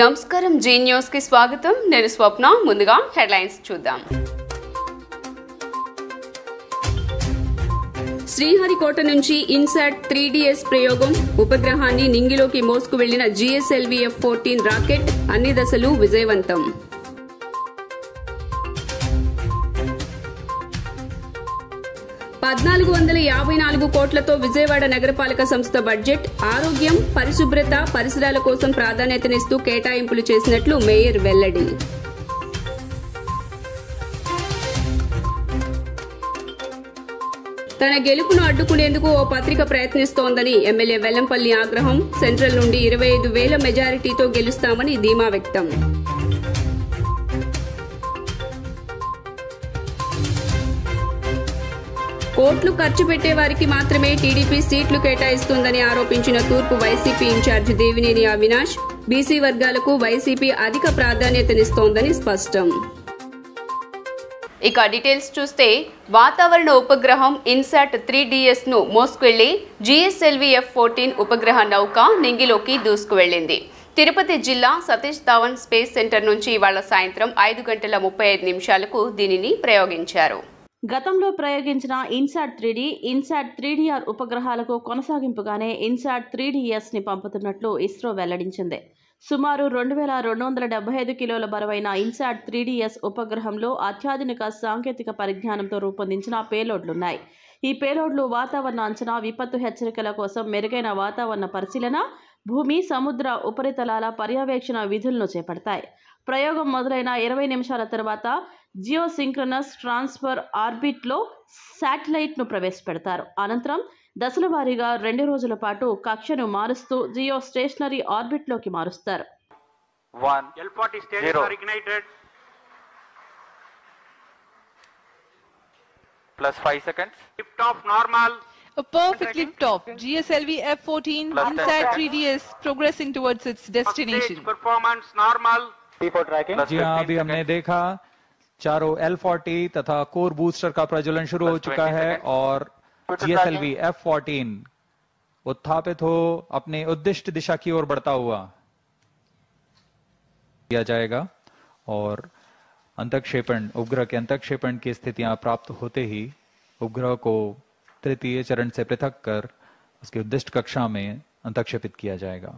నమస్కారం G news కి స్వాగతం. నేను స్వప్న. ముందుగా హెడ్లైన్స్ చూద్దాం. శ్రీహరికోట నుంచి ఇన్సాట్ 3DS ప్రయోగం. ఉపగ్రహాన్ని నింగిలోకి మోసుకు వెళ్లిన GSLV F-14 రాకెట్ అన్ని దశలు విజయవంతం. $1454 కోట్లతో విజయవాడ నగరపాలక సంస్థ బడ్జెట్. ఆరోగ్యం, పరిశుభ్రత, పరిసరాల కోసం ప్రాధాన్యతనిస్తూ కేటాయింపులు చేసినట్లు మేయర్ వెల్లడి. తన గెలుపును అడ్డుకునేందుకు ఓ పత్రిక ప్రయత్నిస్తోందని ఎమ్మెల్యే వెల్లంపల్లి ఆగ్రహం. సెంట్రల్ నుండి 25,000 మెజారిటీతో గెలుస్తామని ధీమా వ్యక్తం. కోట్లు ఖర్చు పెట్టే వారికి మాత్రమే టీడీపీ సీట్లు కేటాయిస్తుందని ఆరోపించిన తూర్పు వైసీపీ ఇన్ఛార్జ్ దేవినేని అవినాష్. బీసీ వర్గాలకు వైసీపీ అధిక ప్రాధాన్యతనిస్తోందని స్పష్టం. ఇక డీటెయిల్స్ చూస్తే, వాతావరణ ఉపగ్రహం ఇన్సాట్ 3DS ను మోసుకెళ్లి GSLV F-14 ఉపగ్రహ నౌక నింగిలోకి దూసుకువెళ్లింది. తిరుపతి జిల్లా సతీష్ ధావన్ స్పేస్ సెంటర్ నుంచి ఇవాళ సాయంత్రం 5:35 దీనిని ప్రయోగించారు. గతంలో ప్రయోగించిన INSAT 3D, INSAT 3DR ఉపగ్రహాలకు కొనసాగింపుగానే INSAT 3DS ని పంపుతున్నట్లు ఇస్రో వెల్లడించింది. సుమారు 2275 కిలోల బరువైన ఇన్సాట్ 3DS ఉపగ్రహంలో అత్యాధునిక సాంకేతిక పరిజ్ఞానంతో రూపొందించిన పేలోడ్లున్నాయి. ఈ పేలోడ్లు వాతావరణ అంచనా, విపత్తు హెచ్చరికల కోసం మెరుగైన వాతావరణ పరిశీలన, భూమి, సముద్ర ఉపరితలాల పర్యవేక్షణ విధులను చేపడతాయి. ప్రయోగం మొదలైన 20 నిమిషాల తర్వాత జియోసింక్రనస్ ట్రాన్స్ఫర్ ఆర్బిట్లో శాటిలైట్ను ప్రవేశపెడతారు. అనంతరం దశల వారీగా 2 రోజుల పాటు కక్షను మారుస్తూ జియో స్టేషనరీ ఆర్బిట్లోకి మారుస్తారు. L40 stages are ignited. Plus 5 seconds. Lift off normal. A perfect lift-off. GSLV F-14 Insight 3DS progressing towards its destination. Stage performance normal. P4 tracking. जी हाँ, अभी हमने देखा चारों L40 तथा कोर बूस्टर का प्रज्वलन शुरू हो चुका है और GSLV F-14 उत्थापित हो अपने उद्दिष्ट दिशा की ओर बढ़ता हुआ किया जाएगा और अंतःक्षेपण उपग्रह के अंतःक्षेपण की स्थितियां प्राप्त होते ही उपग्रह को तृतीय चरण से पृथक कर उसकी उद्दिष्ट कक्षा में अंतःक्षेपित किया जाएगा.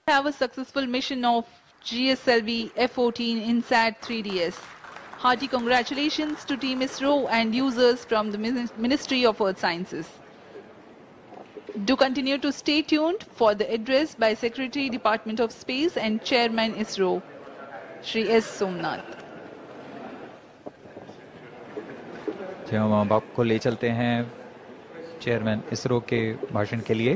Have a successful mission of GSLV F-14 Insight 3DS. Hearty congratulations to Team ISRO and users from the Ministry of Earth Sciences. Do continue to stay tuned for the address by Secretary Department of Space and Chairman ISRO, Shri S. Somnath. हम अब आपको ले चलते हैं chairman ISRO के भाषण के लिए.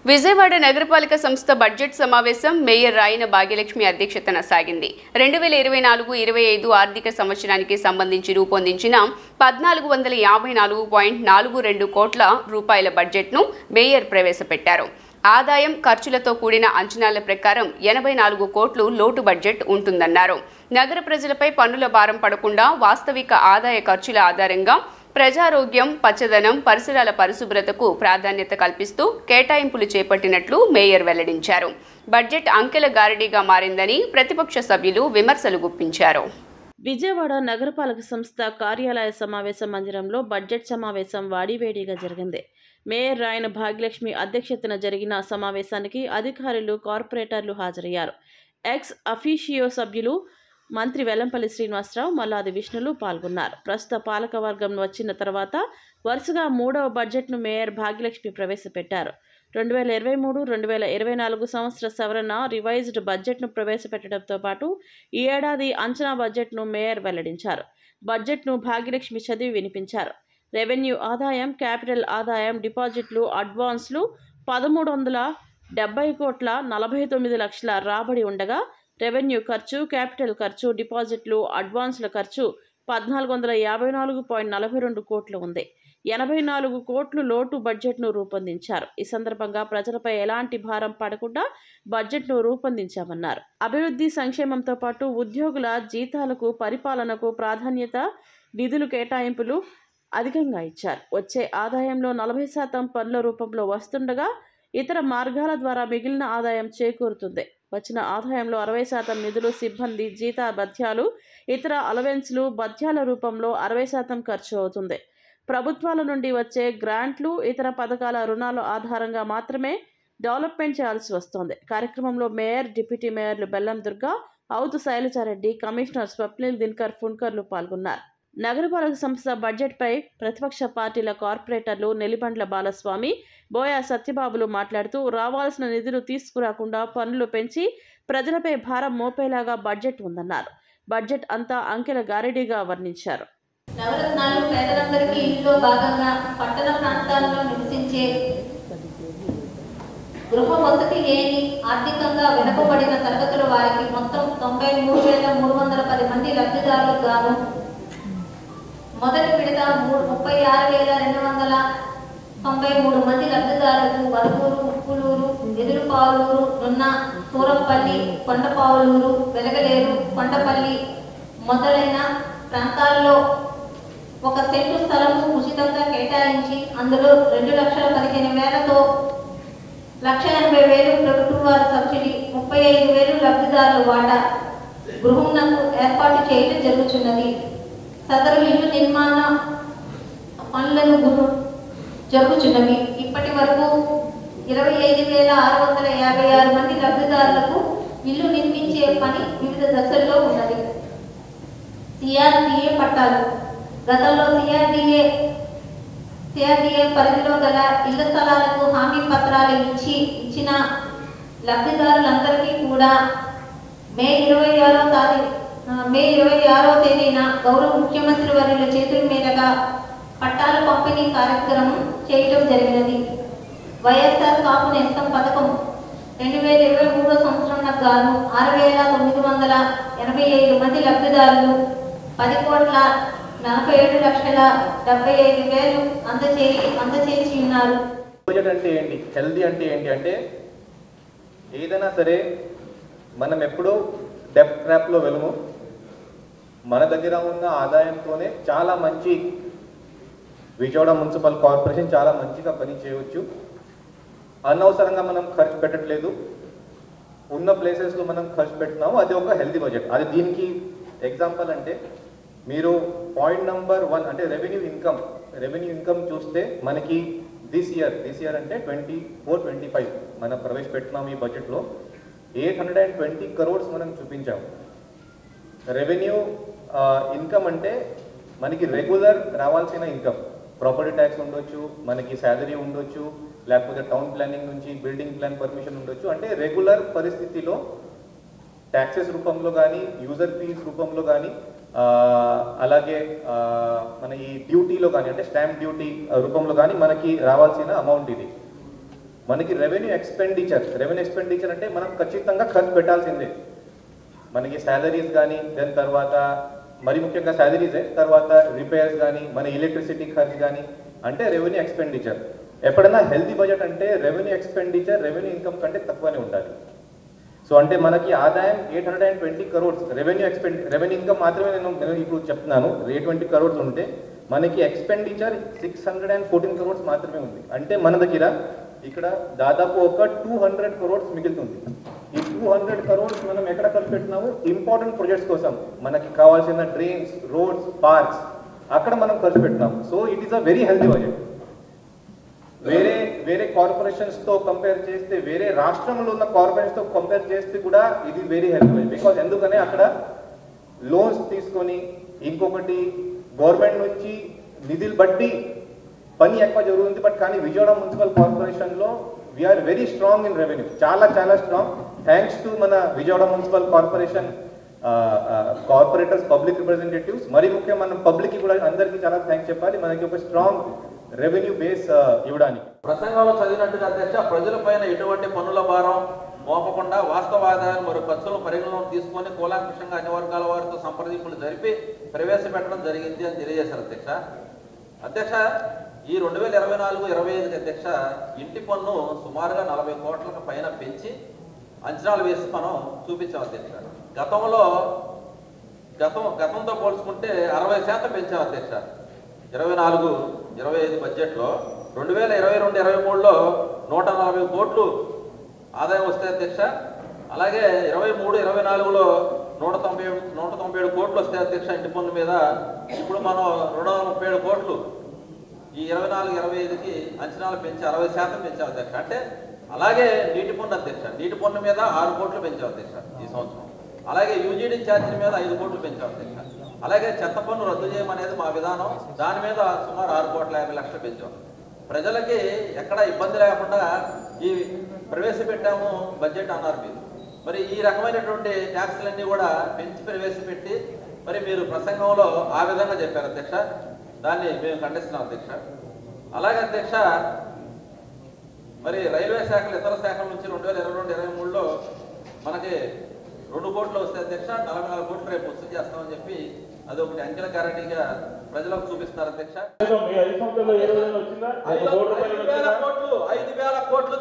విజయవాడ నగరపాలక సంస్థ బడ్జెట్ సమావేశం మేయర్ రాయన భాగ్యలక్ష్మి అధ్యక్షతన సాగింది. 2024-25 ఆర్థిక సంవత్సరానికి సంబంధించి రూపొందించిన 1454.42 కోట్ల రూపాయల బడ్జెట్ను మేయర్ ప్రవేశపెట్టారు. ఆదాయం, ఖర్చులతో కూడిన అంచనాల ప్రకారం 84 కోట్లు లోటు బడ్జెట్ ఉంటుందన్నారు. నగర ప్రజలపై పన్నుల భారం పడకుండా వాస్తవిక ఆదాయ ఖర్చుల ఆధారంగా ప్రజారోగ్యం, పచ్చదనం, పరిసరాల పరిశుభ్రతకు ప్రాధాన్యత కల్పిస్తూ కేటాయింపులు చేపట్టినట్లు మేయర్ వెల్లడించారు. బడ్జెట్ అంకెల గారడీగా మారిందని ప్రతిపక్ష సభ్యులు విమర్శలు గుప్పించారు. విజయవాడ నగరపాలక సంస్థ కార్యాలయ సమావేశ మందిరంలో బడ్జెట్ సమావేశం వాడివేడిగా జరిగింది. మేయర్ రాయన భాగ్యలక్ష్మి అధ్యక్షతన జరిగిన సమావేశానికి అధికారులు, కార్పొరేటర్లు హాజరయ్యారు. ఎక్స్ అఫీషియో సభ్యులు మంత్రి వెల్లంపల్లి శ్రీనివాసరావు, మల్లాది విష్ణులు పాల్గొన్నారు. ప్రస్తుత పాలకవర్గం వచ్చిన తర్వాత వరుసగా 3వ బడ్జెట్ను మేయర్ భాగ్యలక్ష్మి ప్రవేశపెట్టారు. 2023-2024 సంవత్సర సవరణ రివైజ్డ్ బడ్జెట్ను ప్రవేశపెట్టడంతో పాటు ఈ ఏడాది అంచనా బడ్జెట్ను మేయర్ వెల్లడించారు. బడ్జెట్ను భాగ్యలక్ష్మి చదివి వినిపించారు. రెవెన్యూ ఆదాయం, క్యాపిటల్ ఆదాయం, డిపాజిట్లు, అడ్వాన్స్లు 1370,40,49,00,000 రాబడి ఉండగా రెవెన్యూ ఖర్చు, క్యాపిటల్ ఖర్చు, డిపాజిట్లు, అడ్వాన్స్ల ఖర్చు 1454.42 కోట్లు ఉంది. 84 కోట్లు లోటు బడ్జెట్ను రూపొందించారు. ఈ సందర్భంగా ప్రజలపై ఎలాంటి భారం పడకుండా బడ్జెట్ను రూపొందించామన్నారు. అభివృద్ధి సంక్షేమంతో పాటు ఉద్యోగుల జీతాలకు, పరిపాలనకు ప్రాధాన్యత, నిధులు కేటాయింపులు అధికంగా ఇచ్చారు. వచ్చే ఆదాయంలో 40% పన్నుల రూపంలో వస్తుండగా ఇతర మార్గాల ద్వారా మిగిలిన ఆదాయం చేకూరుతుంది. వచ్చిన ఆదాయంలో 60% నిధులు సిబ్బంది జీత భత్యాలు, ఇతర అలవెన్స్లు, భత్యాల రూపంలో 60% ఖర్చు అవుతుంది. ప్రభుత్వాల నుండి వచ్చే గ్రాంట్లు, ఇతర పథకాల రుణాల ఆధారంగా మాత్రమే డెవలప్మెంట్ చేయాల్సి వస్తోంది. కార్యక్రమంలో మేయర్, డిప్యూటీ మేయర్లు బెల్లం దుర్గా, అవుతు శైలజారెడ్డి, కమిషనర్ స్వప్నిల్ దినకర్ ఫున్కర్లు పాల్గొన్నారు. నగరపాలక సంస్థ బడ్జెట్పై ప్రతిపక్ష పార్టీల కార్పొరేటర్లు నెల్లిబండ్ల బాలస్వామి, బోయ సత్యబాబులు మాట్లాడుతూ రావాల్సిన నిధులు తీసుకురాకుండా పన్నులు పెంచి ప్రజలపై భారం మోపేలాగా బడ్జెట్ ఉందన్నారు. బడ్జెట్ అంతా అంకెల గారడీగా వర్ణించారు. నవరత్నాలు పేదలందరికీ ఇంట్లో భాగంగా పట్టణ ప్రాంతాల్లో నివసించే గృహ వసతి లేని ఆర్థికంగా వెనుకబడిన తరగతుల వారికి మొత్తం 93,310 మంది లబ్ధిదారులకు గాను మొదటి విడత 36,293 మంది లబ్ధిదారులకు వరకూరు, ఉప్పులూరు, ఎదురుపావులూరు, నున్న, సూరంపల్లి, కొండపావులూరు, వెలగలేరు, కొండపల్లి మొదలైన ప్రాంతాల్లో 1 సెంటు స్థలము ఉచితంగా కేటాయించి అందులో 2,15,000తో 1,80,000 ప్రభుత్వ వారి సబ్సిడీ, 35,000 లబ్ధిదారుల వాటా గృహంనకు ఏర్పాటు చేయడం జరుగుతున్నది. సదరు ఇల్లు నిర్మాణ పనులను జరుగుతున్నవి. ఇప్పటి వరకు 25,656 మంది లబ్ధిదారులకు ఇల్లు నిర్మించే పని వివిధ దశల్లో ఉన్నది. సిఆర్డీఏ పట్టాలు గతంలో సిఆర్డీఏ పరిధిలో గల ఇళ్ల స్థలాలకు హామీ పత్రాలు ఇచ్చిన లబ్ధిదారులందరికీ కూడా మే 26వ తేదీన గౌరవ ముఖ్యమంత్రి వర్యుల చేతుల మీదుగా పట్టాల పంపిణీ కార్యక్రమం చేయడం జరిగినది. వైఎస్ఆర్ కాపు నేస్తం పథకం 2023 సంవత్సరంకు గాను 6,985 మంది లబ్ధిదారులు 10,47,75,000 అందచేసి ఉన్నారు. బడ్జెట్ అంటే ఏంటి, హెల్దీ అంటే ఏంటి అంటే ఏదైనా సరే మనం ఎప్పుడూ డెప్త్ ట్రాప్లో వెళ్ళము. మన దగ్గర ఉన్న ఆదాయంతోనే చాలా మంచి విజయవాడ మున్సిపల్ కార్పొరేషన్ చాలా మంచిగా పని చేయవచ్చు. అనవసరంగా మనం ఖర్చు పెట్టట్లేదు, ఉన్న ప్లేసెస్లో మనం ఖర్చు పెట్టినాము. అది ఒక హెల్దీ బడ్జెట్. అది దీనికి ఎగ్జాంపుల్ అంటే మీరు పాయింట్ నెంబర్ 1 అంటే రెవెన్యూ ఇన్కమ్ చూస్తే మనకి దిస్ ఇయర్ అంటే 24-25 మనం ప్రవేశపెట్టినాము. ఈ బడ్జెట్లో 820 crores మనం చూపించాము. రెవెన్యూ ఇన్కమ్ అంటే మనకి రెగ్యులర్ రావాల్సిన ఇన్కమ్, ప్రాపర్టీ ట్యాక్స్ ఉండొచ్చు, మనకి శాలరీ ఉండొచ్చు, లేకపోతే టౌన్ ప్లానింగ్ నుంచి బిల్డింగ్ ప్లాన్ పర్మిషన్ ఉండొచ్చు. అంటే రెగ్యులర్ పరిస్థితిలో ట్యాక్సెస్ రూపంలో కానీ, యూజర్ ఫీస్ రూపంలో కానీ, అలాగే మన ఈ డ్యూటీలో కానీ అంటే స్టాంప్ డ్యూటీ రూపంలో కానీ మనకి రావాల్సిన అమౌంట్ ఇది. మనకి రెవెన్యూ ఎక్స్పెండిచర్ అంటే మనం ఖచ్చితంగా ఖర్చు పెట్టాల్సిందే. మనకి శాలరీస్ కానీ, దాని తర్వాత మరి ముఖ్యంగా శాలరీసే, తర్వాత రిపేర్స్ కానీ, మన ఎలక్ట్రిసిటీ ఖర్చు కానీ, అంటే రెవెన్యూ ఎక్స్పెండిచర్. ఎప్పుడైనా హెల్తీ బడ్జెట్ అంటే రెవెన్యూ ఎక్స్పెండిచర్ రెవెన్యూ ఇన్కమ్ కంటే తక్కువనే ఉండాలి. సో అంటే మనకి ఆదాయం 820 crores, రెవెన్యూ ఇన్కమ్ మాత్రమే నేను ఇప్పుడు చెప్తున్నాను. 820 crores ఉంటే మనకి ఎక్స్పెండిచర్ 614 crores మాత్రమే ఉంది. అంటే మన దగ్గర ఇక్కడ దాదాపు ఒక 200 crores మిగులుతుంది. ఈ 200 crores మనం ఎక్కడ ఖర్చు పెట్టినాము? ఇంపార్టెంట్ ప్రాజెక్ట్స్ కోసం, మనకి కావాల్సిన డ్రైన్స్, రోడ్స్, పార్క్స్ అక్కడ మనం ఖర్చు పెట్టినాము. So it is a very healthy budget. వేరే కార్పొరేషన్స్తో కంపేర్ చేస్తే, వేరే రాష్ట్రంలో ఉన్న కార్పొరేషన్స్తో కంపేర్ చేస్తే కూడా ఇది వెరీ హెల్తీ బడ్జెట్. బికాజ్ ఎందుకనే అక్కడ లోన్స్ తీసుకొని, ఇంకొకటి గవర్నమెంట్ నుంచి నిధులు బట్టి పని ఎక్కువ జరుగుతుంది. బట్ కానీ విజయవాడ మున్సిపల్ కార్పొరేషన్లో we're very strong in revenue, చాలా స్ట్రాంగ్. థ్యాంక్స్ టు మన Vijayawada municipal corporation corporators, public representatives, మరి ముఖ్యం మన పబ్లిక్ కూడా అందరికీ చాలా థ్యాంక్స్ చెప్పాలి. మనకి ఒక స్ట్రాంగ్ రెవెన్యూ బేస్ ఇవ్వడానికి. ప్రసంగంలో చదివినట్టుగా అధ్యక్ష, ప్రజలపైన ఎటువంటి పన్నుల భారం మోపకుండా వాస్తవ ఆదాయాలు మరియు ఖర్చులను పరిగణలోకి తీసుకొని కూలంకషంగా అన్ని వర్గాల వారితో సంప్రదింపులు జరిపి ప్రవేశపెట్టడం జరిగింది అని తెలియజేశారు అధ్యక్ష. ఈ 2024-25 అధ్యక్ష ఇంటి పన్ను సుమారుగా 40 కోట్లకు పైన పెంచి అంచనాలు వేసి మనం చూపించాం అధ్యక్ష. గతంతో పోల్చుకుంటే 60% పెంచాం అధ్యక్ష. 24-25 బడ్జెట్లో 2022-23లో 140 కోట్లు ఆదాయం వస్తాయి అధ్యక్ష. అలాగే 23-24లో 197 కోట్లు వస్తాయి అధ్యక్ష ఇంటి పన్ను మీద. ఇప్పుడు మనం 237 కోట్లు ఈ 24-25కి అంచనాలు పెంచి 60% పెంచాం అధ్యక్ష. అంటే అలాగే నీటి పన్ను అధ్యక్ష, నీటి పన్ను మీద 6 కోట్లు పెంచాం అధ్యక్ష ఈ సంవత్సరం. అలాగే యూజీడీ ఛార్జీల మీద 5 కోట్లు పెంచాం అధ్యక్ష. అలాగే చెత్త పన్ను రద్దు చేయమనేది మా విధానం, దాని మీద సుమారు 6,50,00,000 పెంచాం. ప్రజలకి ఎక్కడ ఇబ్బంది లేకుండా ఈ ప్రవేశపెట్టాము బడ్జెట్ అన్నారు మీరు. మరి ఈ రకమైనటువంటి ట్యాక్స్లన్నీ కూడా పెంచి ప్రవేశపెట్టి మరి మీరు ప్రసంగంలో ఆ విధంగా చెప్పారు అధ్యక్ష. దాన్ని మేము ఖండిస్తున్నాం అధ్యక్ష. అలాగే అధ్యక్ష మరి రైల్వే శాఖలు ఇతర శాఖల నుంచి 2022-23లో మనకి 2 కోట్లు వస్తాయి అధ్యక్ష. 44 కోట్లు రేపు వసూలు చేస్తామని చెప్పి అది ఒకటి అంకెల గ్యారంటీగా ప్రజలకు చూపిస్తున్నారు అధ్యక్ష. 5,000 కోట్లు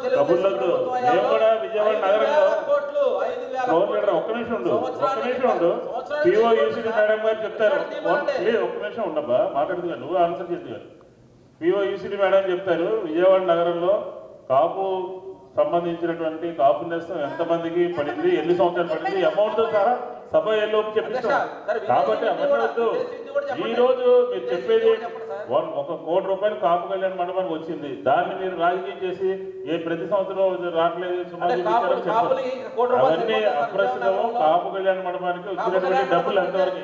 చెప్తారు. విజయవాడ నగరంలో కాపు సంబంధించినటువంటి కాపు నేస్తం ఎంతమందికి పడింది, ఎన్ని సంవత్సరాలు పడింది, అమౌంట్ సహా సభ ఎల్లోపు చెప్పిస్తాం. కాబట్టి అమౌంట్ ఈ రోజు మీరు చెప్పేది 1 కోటి రూపాయలు కాపు కళ్యాణ మండపానికి వచ్చింది. దాన్ని మీరు రాజకీయం చేసి ప్రతి సంవత్సరం రావట్లేదు అవన్నీ అప్రస్తుతము. కాపు కళ్యాణ మండపానికి వచ్చినటువంటి డబ్బులు ఎంతవరకు?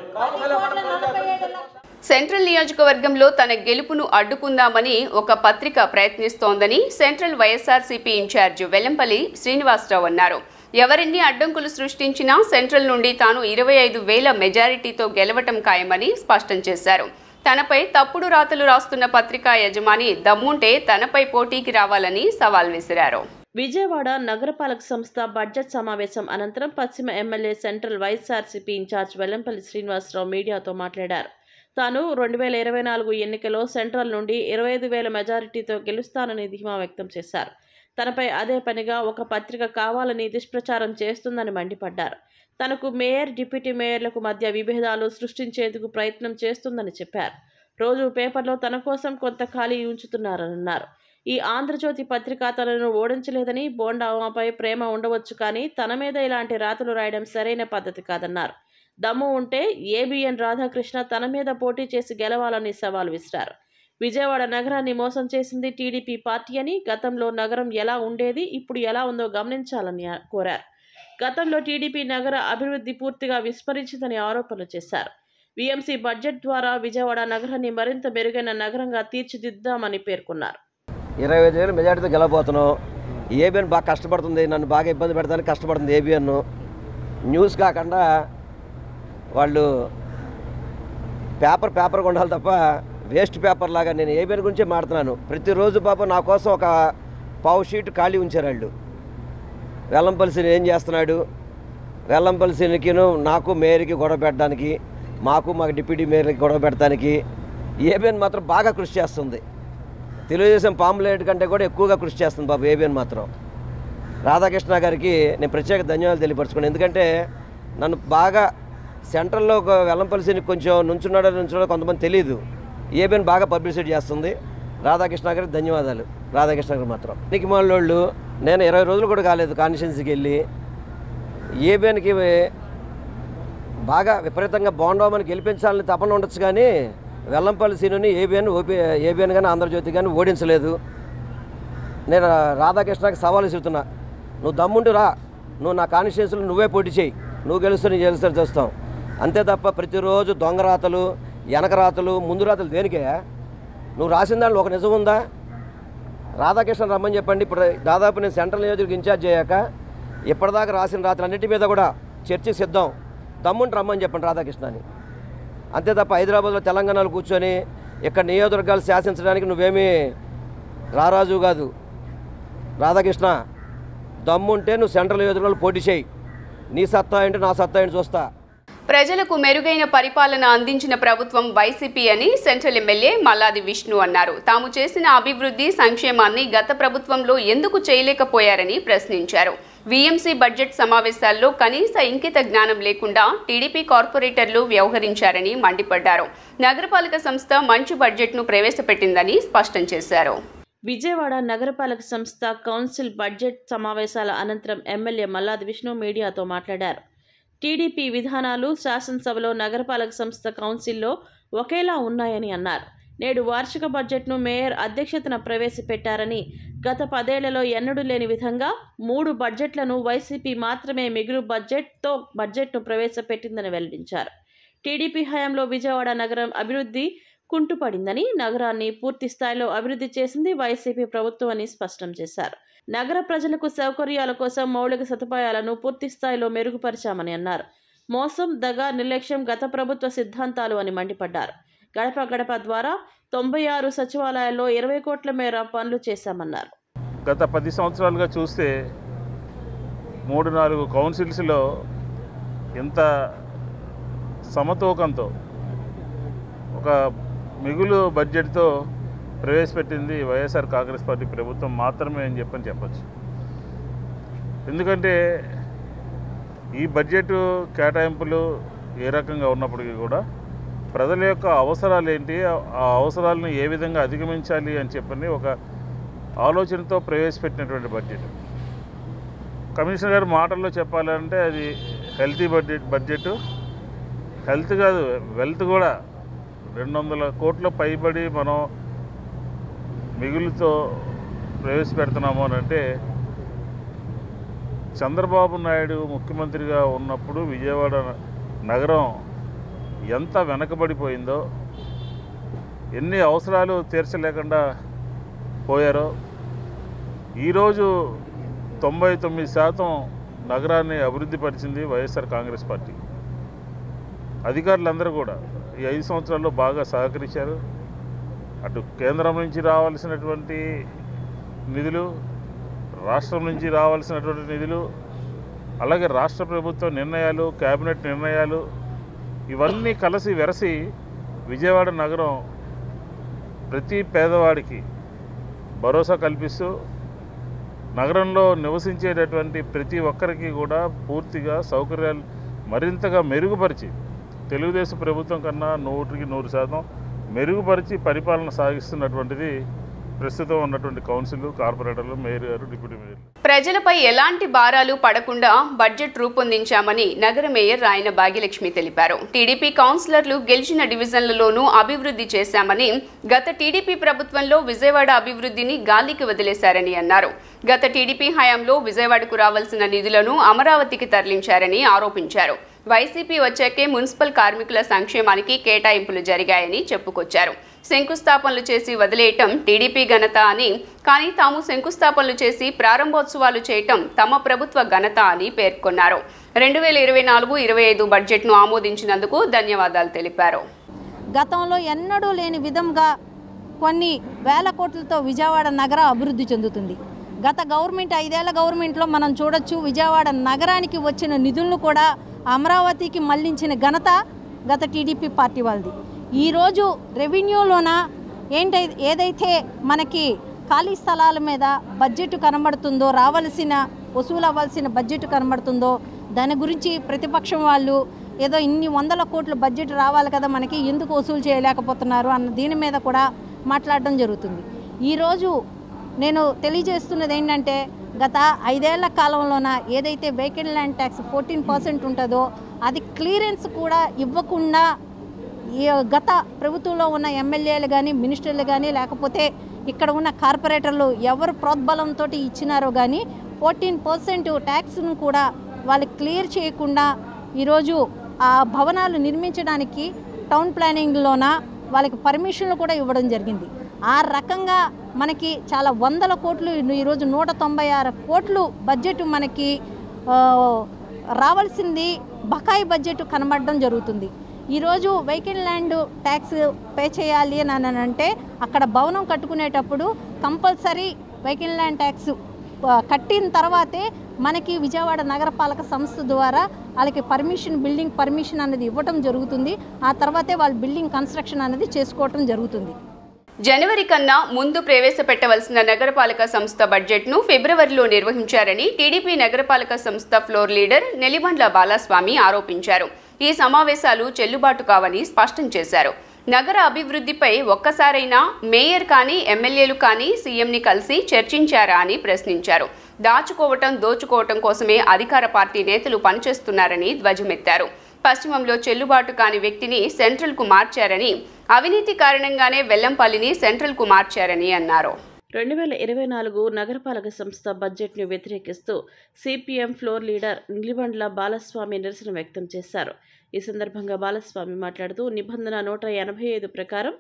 సెంట్రల్ నియోజకవర్గంలో తన గెలుపును అడ్డుకుందామని ఒక పత్రిక ప్రయత్నిస్తోందని సెంట్రల్ వైఎస్ఆర్సీపీ ఇన్ఛార్జ్ వెల్లంపల్లి శ్రీనివాసరావు అన్నారు. ఎవరిన్ని అడ్డంకులు సృష్టించినా సెంట్రల్ నుండి తాను 25,000 మెజారిటీతో గెలవటం ఖాయమని స్పష్టం చేశారు. తనపై తప్పుడు రాతలు రాస్తున్న పత్రికా యజమాని దమ్ముంటే తనపై పోటీకి రావాలని సవాల్ విసిరారు. విజయవాడ నగరపాలక సంస్థ బడ్జెట్ సమావేశం అనంతరం పశ్చిమ MLA central YSRCP incharge Vellampalli Srinivasarao మీడియాతో మాట్లాడారు. తాను 2024 ఎన్నికలో సెంట్రల్ నుండి 25,000 మెజారిటీతో గెలుస్తానని ధీమా వ్యక్తం చేశారు. తనపై అదే పనిగా ఒక పత్రిక కావాలని దుష్ప్రచారం చేస్తుందని మండిపడ్డారు. తనకు మేయర్, డిప్యూటీ మేయర్లకు మధ్య విభేదాలు సృష్టించేందుకు ప్రయత్నం చేస్తుందని చెప్పారు. రోజు పేపర్లో తన కోసం కొంత ఖాళీ ఉంచుతున్నారన్నారు. ఈ ఆంధ్రజ్యోతి పత్రిక తనను ఓడించలేదని, బోండామాపై ప్రేమ ఉండవచ్చు కానీ తన మీద ఇలాంటి రాతలు రాయడం సరైన పద్ధతి కాదన్నారు. దమ్ము ఉంటే ఏబిఎన్ రాధాకృష్ణ తన మీద పోటీ చేసి గెలవాలని సవాల్ విసిరారు. విజయవాడ నగరాన్ని మోసం చేసింది టీడీపీ పార్టీ అని, గతంలో నగరం ఎలా ఉండేది, ఇప్పుడు ఎలా ఉందో గమనించాలని కోరారు. గతంలో టీడీపీ నగర అభివృద్ధి పూర్తిగా విస్మరించిందని ఆరోపణలు చేశారు. వీఎంసీ బడ్జెట్ ద్వారా విజయవాడ నగరాన్ని మరింత మెరుగైన నగరంగా తీర్చిదిద్దామని పేర్కొన్నారు. 25,000 మెజార్టీతో గెలవబోతున్నాం. ఏబిఎన్ బాగా కష్టపడుతుంది, నన్ను బాగా ఇబ్బంది పెడతానికి కష్టపడుతుంది ఏబిఎన్. న్యూస్ కాకుండా వాళ్ళు పేపర్ ఉండాలి తప్ప వేస్ట్ పేపర్ లాగా నేను ఏబిఎన్ గురించే మాట్లాడుతున్నాను. ప్రతిరోజు పాపం నా కోసం ఒక పావు షీట్ ఖాళీ ఉంచారు వాళ్ళు. వెల్లంపల్లిని ఏం చేస్తున్నాడు, వెల్లంపల్లికి నాకు మేయర్కి గొడవ పెట్టడానికి, మాకు డిప్యూటీ మేయర్కి గొడవ పెట్టడానికి ఏబిఎన్ మాత్రం బాగా కృషి చేస్తుంది. తెలుగుదేశం పాంప్లెట్ కంటే కూడా ఎక్కువగా కృషి చేస్తుంది బాబు ఏబిఎన్ మాత్రం. రాధాకృష్ణ గారికి నేను ప్రత్యేక ధన్యవాదాలు తెలియపరుచుకున్నాను. ఎందుకంటే నన్ను బాగా సెంట్రల్లో వెల్లంపల్లిని కొంచెం నుంచున్నాడో కొంతమంది తెలియదు. ఏబిఎన్ బాగా పబ్లిసిటీ చేస్తుంది. రాధాకృష్ణ గారికి ధన్యవాదాలు. రాధాకృష్ణ గారు మాత్రం నికిమాళ్ళు నేను 20 రోజులు కూడా కాలేదు కాన్స్టిట్యున్సీకి వెళ్ళి. ఏబిఎన్కి బాగా విపరీతంగా బోండామని గెలిపించాలని తపన ఉండొచ్చు కానీ వెల్లంపల్లి సీనుని ఏబిఎన్ కానీ ఆంధ్రజ్యోతి కానీ ఓడించలేదు. నేను రాధాకృష్ణకి సవాలు విసురుతున్నా, నువ్వు దమ్ముండి రా, నువ్వు నా కాన్స్టిట్యున్సీలో నువ్వే పోటీ చేయి, నువ్వు గెలుస్తూ నీ గెలుస్తూ చూస్తాం. అంతే తప్ప ప్రతిరోజు దొంగ రాతలు, వెనక రాతలు, ముందు రాతలు దేనికే? నువ్వు రాసిన దాంట్లో ఒక నిజం ఉందా? రాధాకృష్ణ రమ్మని చెప్పండి. ఇప్పుడు దాదాపు నేను సెంట్రల్ నియోజకవర్గం ఇన్ఛార్జ్ అయ్యాక ఇప్పటిదాకా రాసిన రాతలన్నిటి మీద కూడా చర్చ సిద్ధం. దమ్ముండి రమ్మని చెప్పండి రాధాకృష్ణని. అంతే తప్ప హైదరాబాద్లో తెలంగాణలో కూర్చొని ఇక్కడ నియోజకవర్గాలు శాసించడానికి నువ్వేమీ రారాజు కాదు. రాధాకృష్ణ దమ్ముంటే నువ్వు సెంట్రల్ నియోజకవర్గాలు పోటీ చేయి. నీ సత్తా ఏంటి, నా సత్తా ఏంటి చూస్తా. ప్రజలకు మెరుగైన పరిపాలన అందించిన ప్రభుత్వం వైసీపీ అని సెంట్రల్ ఎమ్మెల్యే మల్లాది విష్ణు అన్నారు. తాము చేసిన అభివృద్ధి సంక్షేమాన్ని గత ప్రభుత్వంలో ఎందుకు చేయలేకపోయారని ప్రశ్నించారు. వీఎంసీ బడ్జెట్ సమావేశాల్లో కనీస ఇంకిత జ్ఞానం లేకుండా టీడీపీ కార్పొరేటర్లు వ్యవహరించారని మండిపడ్డారు. నగరపాలక సంస్థ మంచి బడ్జెట్ను ప్రవేశపెట్టిందని స్పష్టం చేశారు. విజయవాడ నగరపాలక సంస్థ కౌన్సిల్ బడ్జెట్ సమావేశాల అనంతరం ఎమ్మెల్యే మల్లాది విష్ణు మీడియాతో మాట్లాడారు. టీడీపీ విధానాలు శాసనసభలో నగరపాలక సంస్థ కౌన్సిల్లో ఒకేలా ఉన్నాయని అన్నారు. నేడు వార్షిక బడ్జెట్ను మేయర్ అధ్యక్షతన ప్రవేశపెట్టారని, గత 10 ఏళ్లలో ఎన్నడూ లేని విధంగా 3 బడ్జెట్లను వైసీపీ మాత్రమే మిగులు బడ్జెట్ను ప్రవేశపెట్టిందని వెల్లడించారు. టీడీపీ హయాంలో విజయవాడ నగరం అభివృద్ధి కుంటుపడిందని, నగరాన్ని పూర్తి స్థాయిలో అభివృద్ధి చేసింది వైసీపీ ప్రభుత్వం అని స్పష్టం చేశారు. నగర ప్రజలకు సౌకర్యాల కోసం మౌలిక సదుపాయాలను పూర్తి స్థాయిలో మెరుగుపరిచామని అన్నారు. మోసం, దగ, నిర్లక్ష్యం గత ప్రభుత్వ సిద్ధాంతాలు అని మండిపడ్డారు. గడప గడప ద్వారా 96 సచివాలయాల్లో 20 కోట్ల మేర పనులు చేశామన్నారు. గత 10 సంవత్సరాలుగా చూస్తే 3-4 కౌన్సిల్స్లో ఎంత సమతూకంతో ఒక మిగులు బడ్జెట్తో ప్రవేశపెట్టింది వైఎస్ఆర్ కాంగ్రెస్ పార్టీ ప్రభుత్వం మాత్రమే అని చెప్పచ్చు. ఎందుకంటే ఈ బడ్జెట్ కేటాయింపులు ఏ రకంగా ఉన్నప్పటికీ కూడా ప్రజల యొక్క అవసరాలు ఏంటి, ఆ అవసరాలను ఏ విధంగా అధిగమించాలి అని చెప్పని ఒక ఆలోచనతో ప్రవేశపెట్టినటువంటి బడ్జెట్. కమిషనర్ గారు మాటల్లో చెప్పాలంటే అది హెల్తీ బడ్జెట్. హెల్త్ కాదు, వెల్త్ కూడా 200 కోట్ల పైబడి మనం మిగులుతో ప్రవేశపెడుతున్నాము అని అంటే, చంద్రబాబు నాయుడు ముఖ్యమంత్రిగా ఉన్నప్పుడు విజయవాడ నగరం ఎంత వెనకబడిపోయిందో, ఎన్ని అవసరాలు తీర్చలేకుండా పోయారో, ఈరోజు 99% నగరాన్ని అభివృద్ధి పరిచింది వైఎస్ఆర్ కాంగ్రెస్ పార్టీ. అధికారులందరూ కూడా ఈ 5 సంవత్సరాల్లో బాగా సహకరించారు. అటు కేంద్రం నుంచి రావాల్సినటువంటి నిధులు, రాష్ట్రం నుంచి రావాల్సినటువంటి నిధులు, అలాగే రాష్ట్ర ప్రభుత్వ నిర్ణయాలు, కేబినెట్ నిర్ణయాలు ఇవన్నీ కలిసి వెరసి విజయవాడ నగరం ప్రతి పేదవాడికి భరోసా కల్పిస్తూ నగరంలో నివసించేటటువంటి ప్రతి ఒక్కరికి కూడా పూర్తిగా సౌకర్యాలు మరింతగా మెరుగుపరిచి, తెలుగుదేశం ప్రభుత్వం కన్నా 100% మెరుగుపరిచి పరిపాలన సాగిస్తున్నటువంటిది ప్రస్తుతం ఉన్నటువంటి కౌన్సిల్, కార్పొరేటర్లు, మేయర్ గారు, డిప్యూటీ మేయర్. ప్రజలపై ఎలాంటి భారాలు పడకుండా బడ్జెట్ రూపొందించామని నగర మేయర్ రాయన భాగ్యలక్ష్మి తెలిపారు. టీడీపీ కౌన్సిలర్లు గెలిచిన డివిజన్లలోనూ అభివృద్ధి చేశామని, గత టీడీపీ ప్రభుత్వంలో విజయవాడ అభివృద్ధిని గాలికి వదిలేశారని అన్నారు. గత టీడీపీ హయాంలో విజయవాడకు రావాల్సిన నిధులను అమరావతికి తరలించారని ఆరోపించారు. వైసీపీ వచ్చాకే మున్సిపల్ కార్మికుల సంక్షేమానికి కేటాయింపులు జరిగాయని చెప్పుకొచ్చారు. శంకుస్థాపనలు చేసి వదిలేయటం టీడీపీ ఘనత అని, కానీ తాము శంకుస్థాపనలు చేసి ప్రారంభోత్సవాలు చేయటం తమ ప్రభుత్వ ఘనత అని పేర్కొన్నారు. 2024-25 బడ్జెట్ను ఆమోదించినందుకు ధన్యవాదాలు తెలిపారు. గతంలో ఎన్నడూ లేని విధంగా కొన్ని వేల కోట్లతో విజయవాడ నగరం అభివృద్ధి చెందుతుంది. గత గవర్నమెంట్ 5 ఏళ్ల గవర్నమెంట్లో మనం చూడొచ్చు, విజయవాడ నగరానికి వచ్చిన నిధులను కూడా అమరావతికి మళ్లించిన ఘనత గత టీడీపీ పార్టీ వాళ్ళది. ఈరోజు రెవెన్యూలోన ఏదైతే మనకి ఖాళీ స్థలాల మీద బడ్జెట్ కనబడుతుందో, వసూలు అవ్వాల్సిన బడ్జెట్ కనబడుతుందో, దాని గురించి ప్రతిపక్షం వాళ్ళు ఏదో ఇన్ని 100 కోట్ల బడ్జెట్ రావాలి కదా మనకి, ఎందుకు వసూలు చేయలేకపోతున్నారు అన్న దీని మీద కూడా మాట్లాడడం జరుగుతుంది. ఈరోజు నేను తెలియజేస్తున్నది ఏంటంటే, గత 5 ఏళ్ల కాలంలోన ఏదైతే వేకెంట్ ల్యాండ్ ట్యాక్స్ 14% ఉంటుందో అది క్లియరెన్స్ కూడా ఇవ్వకుండా గత ప్రభుత్వంలో ఉన్న ఎమ్మెల్యేలు కానీ, మినిస్టర్లు కానీ, లేకపోతే ఇక్కడ ఉన్న కార్పొరేటర్లు ఎవరు ప్రోద్బలంతో ఇచ్చినారో కానీ 14% ట్యాక్స్ను కూడా వాళ్ళు క్లియర్ చేయకుండా ఈరోజు ఆ భవనాలు నిర్మించడానికి టౌన్ ప్లానింగ్లోన వాళ్ళకి పర్మిషన్లు కూడా ఇవ్వడం జరిగింది. ఆ రకంగా మనకి చాలా 100 కోట్లు, ఈరోజు 196 కోట్లు బడ్జెట్ మనకి రావాల్సింది బకాయి బడ్జెట్ కనబడడం జరుగుతుంది. ఈరోజు వెహికల్ ల్యాండ్ ట్యాక్స్ పే చేయాలి అని అంటే అక్కడ భవనం కట్టుకునేటప్పుడు కంపల్సరీ వెహికల్ ల్యాండ్ ట్యాక్స్ కట్టిన తర్వాతే మనకి విజయవాడ నగరపాలక సంస్థ ద్వారా వాళ్ళకి బిల్డింగ్ పర్మిషన్ అనేది ఇవ్వటం జరుగుతుంది. ఆ తర్వాతే వాళ్ళు బిల్డింగ్ కన్స్ట్రక్షన్ అనేది చేసుకోవటం జరుగుతుంది. జనవరి కన్నా ముందు ప్రవేశపెట్టవలసిన నగరపాలక సంస్థ బడ్జెట్ను ఫిబ్రవరిలో నిర్వహించారని టీడీపీ నగరపాలక సంస్థ ఫ్లోర్ లీడర్ నెలిబండ్ల బాలస్వామి ఆరోపించారు. ఈ సమావేశాలు చెల్లుబాటు కావని స్పష్టం చేశారు. నగర అభివృద్ధిపై ఒక్కసారైనా మేయర్ కానీ ఎమ్మెల్యేలు కానీ సీఎంని కలిసి చర్చించారా అని ప్రశ్నించారు. దాచుకోవటం దోచుకోవటం కోసమే అధికార పార్టీ నేతలు పనిచేస్తున్నారని ధ్వజమెత్తారు. పశ్చిమంలో చెల్లుబాటు కాని వ్యక్తిని సెంట్రల్కు మార్చారని, అవినీతి కారణంగానే వెల్లంపల్లిని సెంట్రల్కు మార్చారని అన్నారు. 2024 నగరపాలక సంస్థ బడ్జెట్ను వ్యతిరేకిస్తూ సిపిఎం ఫ్లోర్ లీడర్ నిలిబండ్ల బాలస్వామి నిరసన వ్యక్తం చేశారు. ఈ సందర్భంగా బాలస్వామి మాట్లాడుతూ నిబంధన 185 ప్రకారం